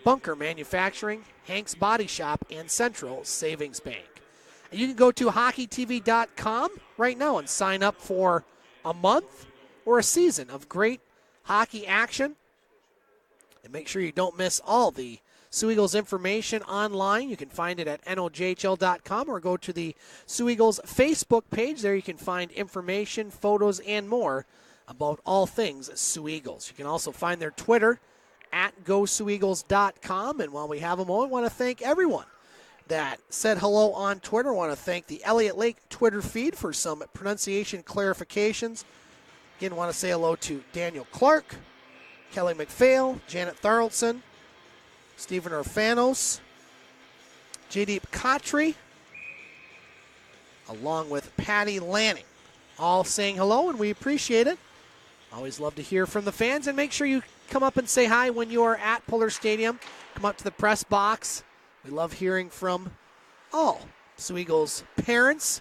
Bunker Manufacturing, Hank's Body Shop, and Central Savings Bank. And you can go to hockeytv.com right now and sign up for a month or a season of great hockey action. And make sure you don't miss all the Sioux Eagles information online. You can find it at nojhl.com or go to the Sioux Eagles Facebook page. There you can find information, photos, and more about all things Sioux Eagles. You can also find their Twitter at GoSiouxEagles.com. And while we have a moment, I want to thank everyone that said hello on Twitter. I want to thank the Elliot Lake Twitter feed for some pronunciation clarifications. Again, I want to say hello to Daniel Clark, Kelly McPhail, Janet Tharaldson, Stephen Orfanos, Jaydeep Khatri, along with Patty Lanning, all saying hello, and we appreciate it. Always love to hear from the fans, and make sure you come up and say hi when you are at Puller Stadium. Come up to the press box. We love hearing from all Sioux Eagles parents.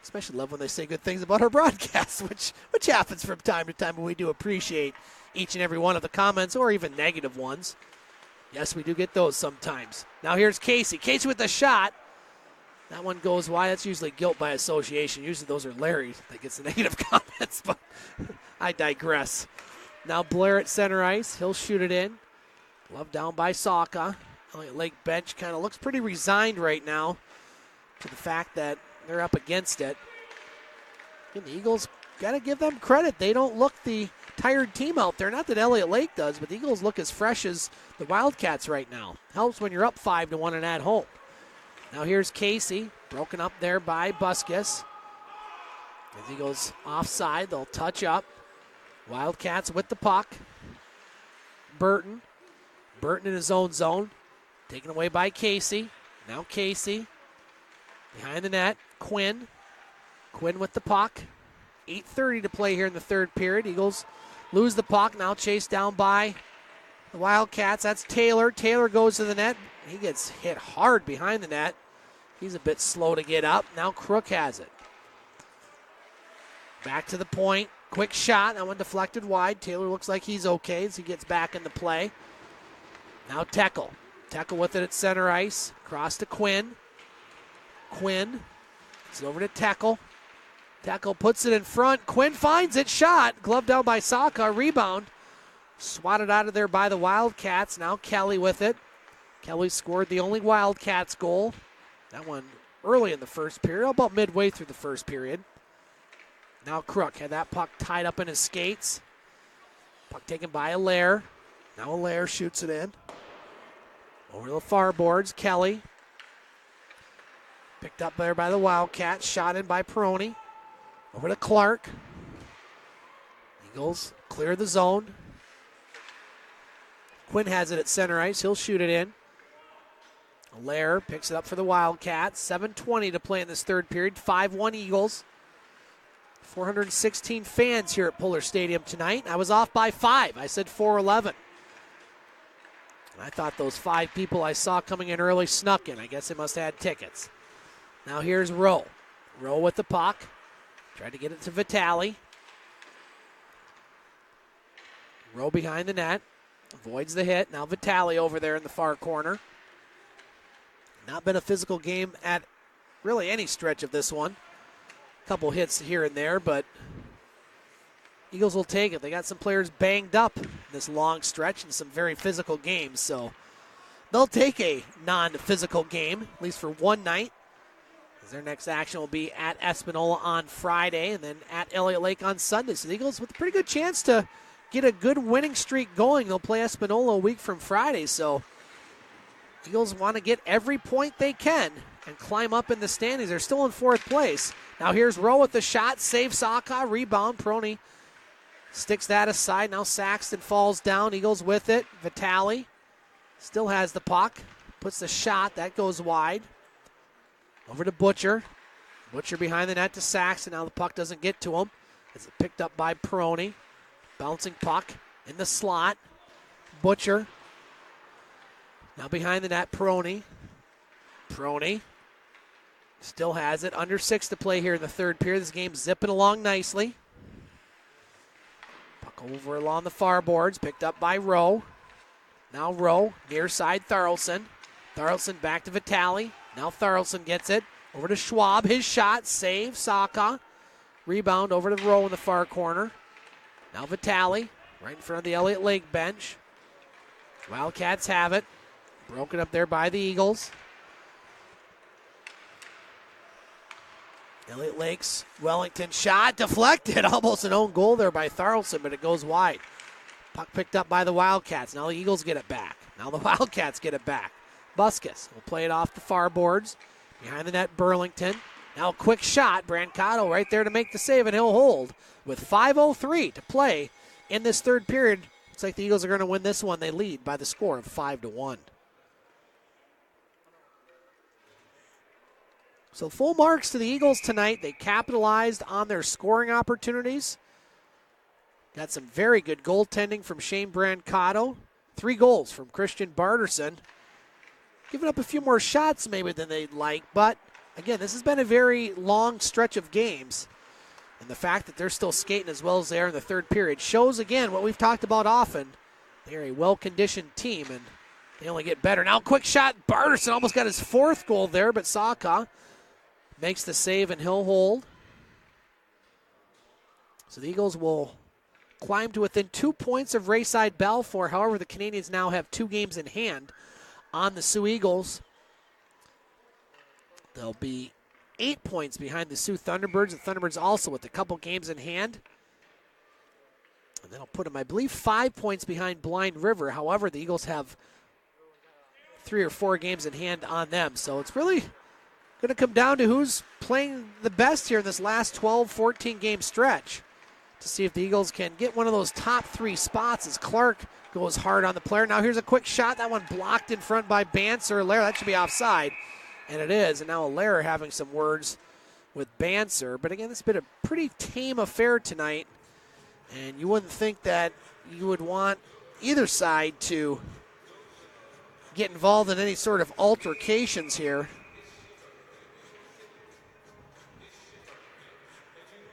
Especially love when they say good things about our broadcasts, which happens from time to time, but we do appreciate each and every one of the comments, or even negative ones. Yes, we do get those sometimes. Now here's Casey. Casey with the shot. That one goes wide. That's usually guilt by association. Usually those are Larry that gets the negative comments, but I digress. Now Blair at center ice. He'll shoot it in. Glove down by Saka. Elliot Lake bench kind of looks pretty resigned right now to the fact that they're up against it. And the Eagles, got to give them credit. They don't look the tired team out there. Not that Elliot Lake does, but the Eagles look as fresh as the Wildcats right now. Helps when you're up 5-1 and at home. Now here's Casey, broken up there by Busquets. As he goes offside, they'll touch up. Wildcats with the puck. Burton in his own zone. Taken away by Casey. Now Casey behind the net. Quinn with the puck. 8:30 to play here in the third period. Eagles lose the puck. Now chased down by the Wildcats. That's Taylor. Taylor goes to the net. He gets hit hard behind the net. He's a bit slow to get up. Now Crook has it. Back to the point. Quick shot. That one deflected wide. Taylor looks like he's okay as he gets back into play. Now Teckel. Teckel with it at center ice. Cross to Quinn. Quinn. It's over to Teckel. Teckel puts it in front. Quinn finds it. Shot. Glove down by Saka. Rebound. Swatted out of there by the Wildcats. Now Kelly with it. Kelly scored the only Wildcats goal. That one early in the first period, about midway through the first period. Now Crook had that puck tied up in his skates. Puck taken by Allaire. Now Allaire shoots it in. Over the far boards, Kelly. Picked up there by the Wildcats. Shot in by Peroni. Over to Clark. Eagles clear the zone. Quinn has it at center ice. He'll shoot it in. Allaire picks it up for the Wildcats. 7:20 to play in this third period. 5-1 Eagles. 416 fans here at Puller Stadium tonight. I was off by 5. I said 411. I thought those 5 people I saw coming in early snuck in. I guess they must have had tickets. Now here's Rowe. Rowe with the puck. Tried to get it to Vitale. Rowe behind the net. Avoids the hit. Now Vitale over there in the far corner. Not been a physical game at really any stretch of this one. Couple hits here and there, but Eagles will take it. They got some players banged up in this long stretch and some very physical games, so they'll take a non-physical game, at least for one night. As their next action will be at Espanola on Friday and then at Elliot Lake on Sunday. So the Eagles with a pretty good chance to get a good winning streak going. They'll play Espanola a week from Friday, so Eagles want to get every point they can and climb up in the standings. They're still in fourth place. Now here's Rowe with the shot. Save Saka. Rebound. Peroni sticks that aside. Now Saxton falls down. Eagles with it. Vitale still has the puck. Puts the shot. That goes wide. Over to Butcher. Butcher behind the net to Saxton. Now the puck doesn't get to him. It's picked up by Peroni. Bouncing puck in the slot. Butcher. Now behind the net, Peroni. Peroni still has it. Under 6 to play here in the third period. This game's zipping along nicely. Puck over along the far boards. Picked up by Rowe. Now Rowe, near side Tharaldson. Tharaldson back to Vitale. Now Tharaldson gets it. Over to Schwab. His shot. Save. Saka. Rebound over to Rowe in the far corner. Now Vitale, right in front of the Elliot Lake bench. Wildcats have it. Broken up there by the Eagles. Elliot Lake's Wellington shot deflected. Almost an own goal there by Tharlson, but it goes wide. Puck picked up by the Wildcats. Now the Eagles get it back. Now the Wildcats get it back. Buskus will play it off the far boards. Behind the net, Burlington. Now a quick shot. Brancato right there to make the save, and he'll hold with 5:03 to play in this third period. Looks like the Eagles are going to win this one. They lead by the score of 5-1. So full marks to the Eagles tonight. They capitalized on their scoring opportunities. Got some very good goaltending from Shane Brancato. 3 goals from Christian Bardarson. Giving up a few more shots maybe than they'd like, but again, this has been a very long stretch of games. And the fact that they're still skating as well as they are in the third period shows, again, what we've talked about often. They're a well-conditioned team, and they only get better. Now, quick shot. Bardarson almost got his 4th goal there, but Saka makes the save, and he'll hold. So the Eagles will climb to within 2 points of Rayside Balfour. However, the Canadians now have 2 games in hand on the Sioux Eagles. They'll be 8 points behind the Sioux Thunderbirds. The Thunderbirds also with a couple games in hand. And that'll put them, I believe, 5 points behind Blind River. However, the Eagles have 3 or 4 games in hand on them. So it's really going to come down to who's playing the best here in this last 12, 14 game stretch to see if the Eagles can get one of those top 3 spots as Clark goes hard on the player. Now here's a quick shot. That one blocked in front by Banser. Allaire, that should be offside. And it is. And now Allaire having some words with Banser. But again, it's been a pretty tame affair tonight. And you wouldn't think that you would want either side to get involved in any sort of altercations here.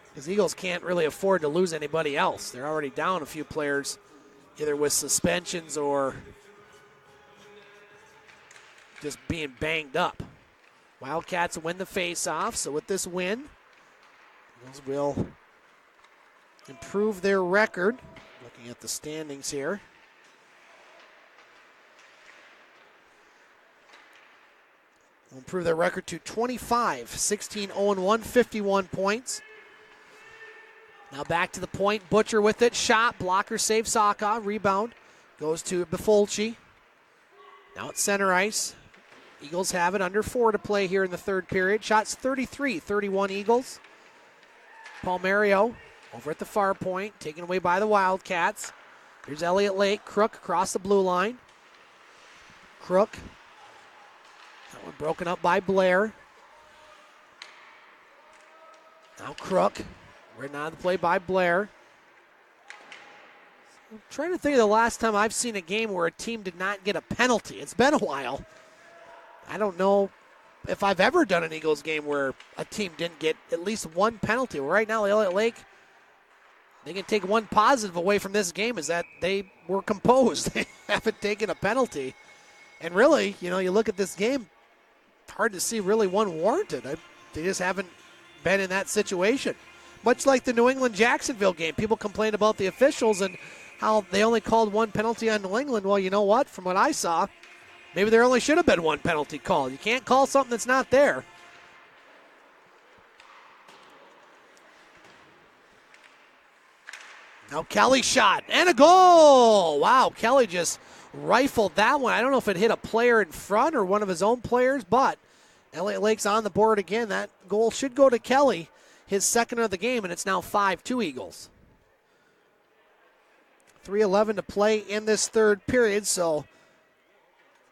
Because Eagles can't really afford to lose anybody else. They're already down a few players, either with suspensions or just being banged up. Wildcats win the face-off, so with this win, Eagles will improve their record. Looking at the standings here. Will improve their record to 25, 16-0-1, 51 points. Now back to the point. Butcher with it. Shot. Blocker save. Saka. Rebound. Goes to Bifolchi. Now it's center ice. Eagles have it. Under 4 to play here in the third period. Shots 33-31 Eagles. Palmerio over at the far point. Taken away by the Wildcats. Here's Elliot Lake. Crook across the blue line. Crook. That one broken up by Blair. Now Crook. Right now the play by Blair. I'm trying to think of the last time I've seen a game where a team did not get a penalty. It's been a while. I don't know if I've ever done an Eagles game where a team didn't get at least one penalty. Well, right now, Elliot Lake, they can take one positive away from this game is that they were composed. They haven't taken a penalty. And really, you know, you look at this game, hard to see really one warranted. They just haven't been in that situation. Much like the New England-Jacksonville game. People complain about the officials and how they only called one penalty on New England. Well, you know what? From what I saw, maybe there only should have been one penalty called. You can't call something that's not there. Now Kelly shot and a goal. Wow, Kelly just rifled that one. I don't know if it hit a player in front or one of his own players, but Elliot Lake's on the board again. That goal should go to Kelly, his second of the game, and it's now 5-2 Eagles. 3:11 to play in this third period, so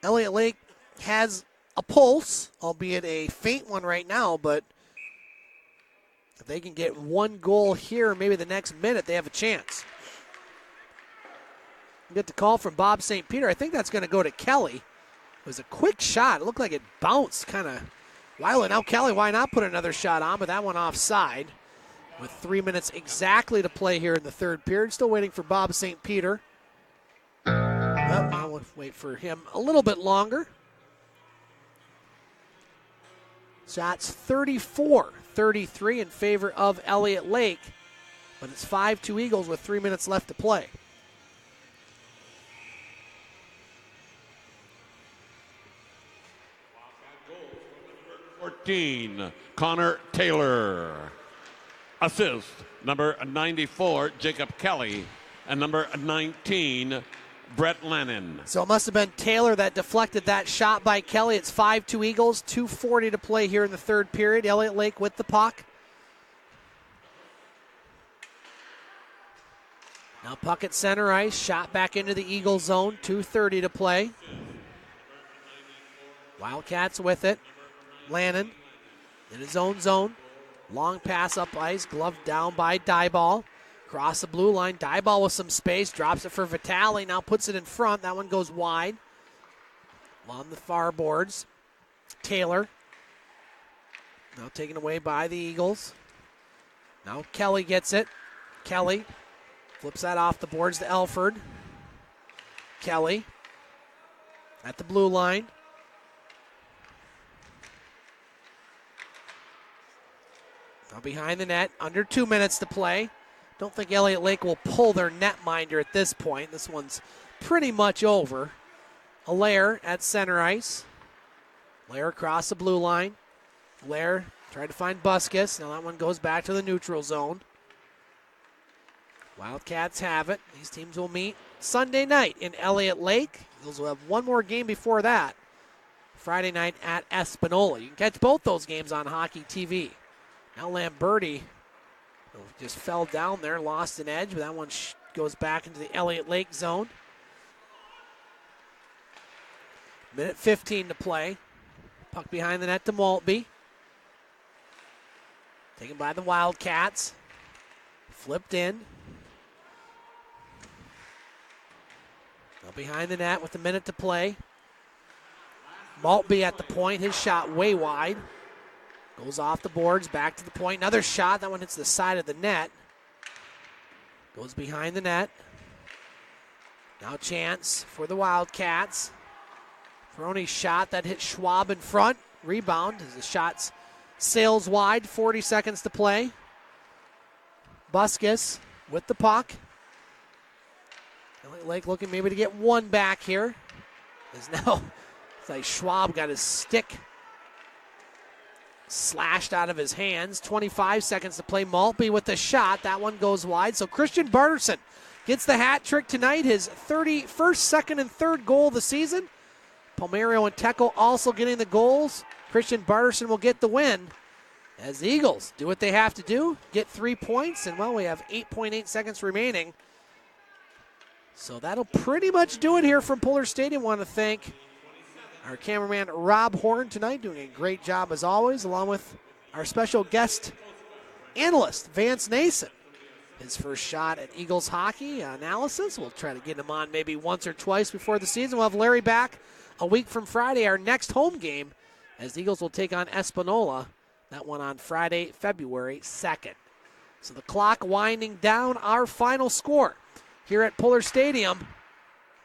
Elliot Lake has a pulse, albeit a faint one right now, but if they can get one goal here, maybe the next minute, they have a chance. Get the call from Bob St. Peter. I think that's going to go to Kelly. It was a quick shot. It looked like it bounced kind of wildly. Now Kelly, why not put another shot on, but that one offside. With 3 minutes exactly to play here in the third period. Still waiting for Bob St. Peter. Well, I'll wait for him a little bit longer. Shots 34-33 in favor of Elliot Lake. But it's 5-2 Eagles with 3 minutes left to play. 13, Connor Taylor. Assist, number 94, Jacob Kelly. And number 19, Brett Lennon. So it must have been Taylor that deflected that shot by Kelly. It's 5-2 Eagles, 2:40 to play here in the third period. Elliot Lake with the puck. Now puck at center ice, shot back into the Eagle zone, 2:30 to play. Wildcats with it. Lannon in his own zone. Long pass up ice, gloved down by Dyball. Cross the blue line, Dyball with some space, drops it for Vitale, now puts it in front. That one goes wide. On the far boards, Taylor. Now taken away by the Eagles. Now Kelly gets it. Kelly flips that off the boards to Elford. Kelly at the blue line. Now behind the net, under 2 minutes to play. Don't think Elliot Lake will pull their netminder at this point. This one's pretty much over. Allaire at center ice. Allaire across the blue line. Allaire tried to find Busquets. Now that one goes back to the neutral zone. Wildcats have it. These teams will meet Sunday night in Elliot Lake. Eagles will have one more game before that. Friday night at Espanola. You can catch both those games on Hockey TV. Now Lamberti just fell down there, lost an edge, but that one goes back into the Elliot Lake zone. Minute 15 to play. Puck behind the net to Maltby. Taken by the Wildcats. Flipped in. Now behind the net with a minute to play. Maltby at the point, his shot way wide. Goes off the boards, back to the point. Another shot. That one hits the side of the net. Goes behind the net. Now chance for the Wildcats. Ferroni's shot that hit Schwab in front. Rebound as the shot sails wide. 40 seconds to play. Busquets with the puck. Elliot Lake looking maybe to get one back here. It's like Schwab got his stick slashed out of his hands. 25 seconds to play. Maltby with the shot. That one goes wide. So Christian Bardarson gets the hat trick tonight. His 31st, second, and third goal of the season. Palmerio and Teckel also getting the goals. Christian Bardarson will get the win as the Eagles do what they have to do. Get 3 points. And, well, we have 8.8 seconds remaining. So that'll pretty much do it here from Puller Stadium. Want to thank our cameraman, Rob Horn, tonight, doing a great job as always, along with our special guest analyst, Vance Nason. His first shot at Eagles hockey analysis. We'll try to get him on maybe once or twice before the season. We'll have Larry back a week from Friday, our next home game, as the Eagles will take on Espanola. That one on Friday, February 2nd. So the clock winding down. Our final score here at Puller Stadium.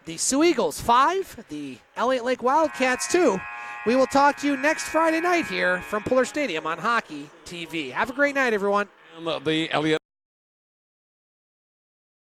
The Sioux Eagles 5, the Elliot Lake Wildcats 2. We will talk to you next Friday night here from Puller Stadium on Hockey TV. Have a great night, everyone. The Elliot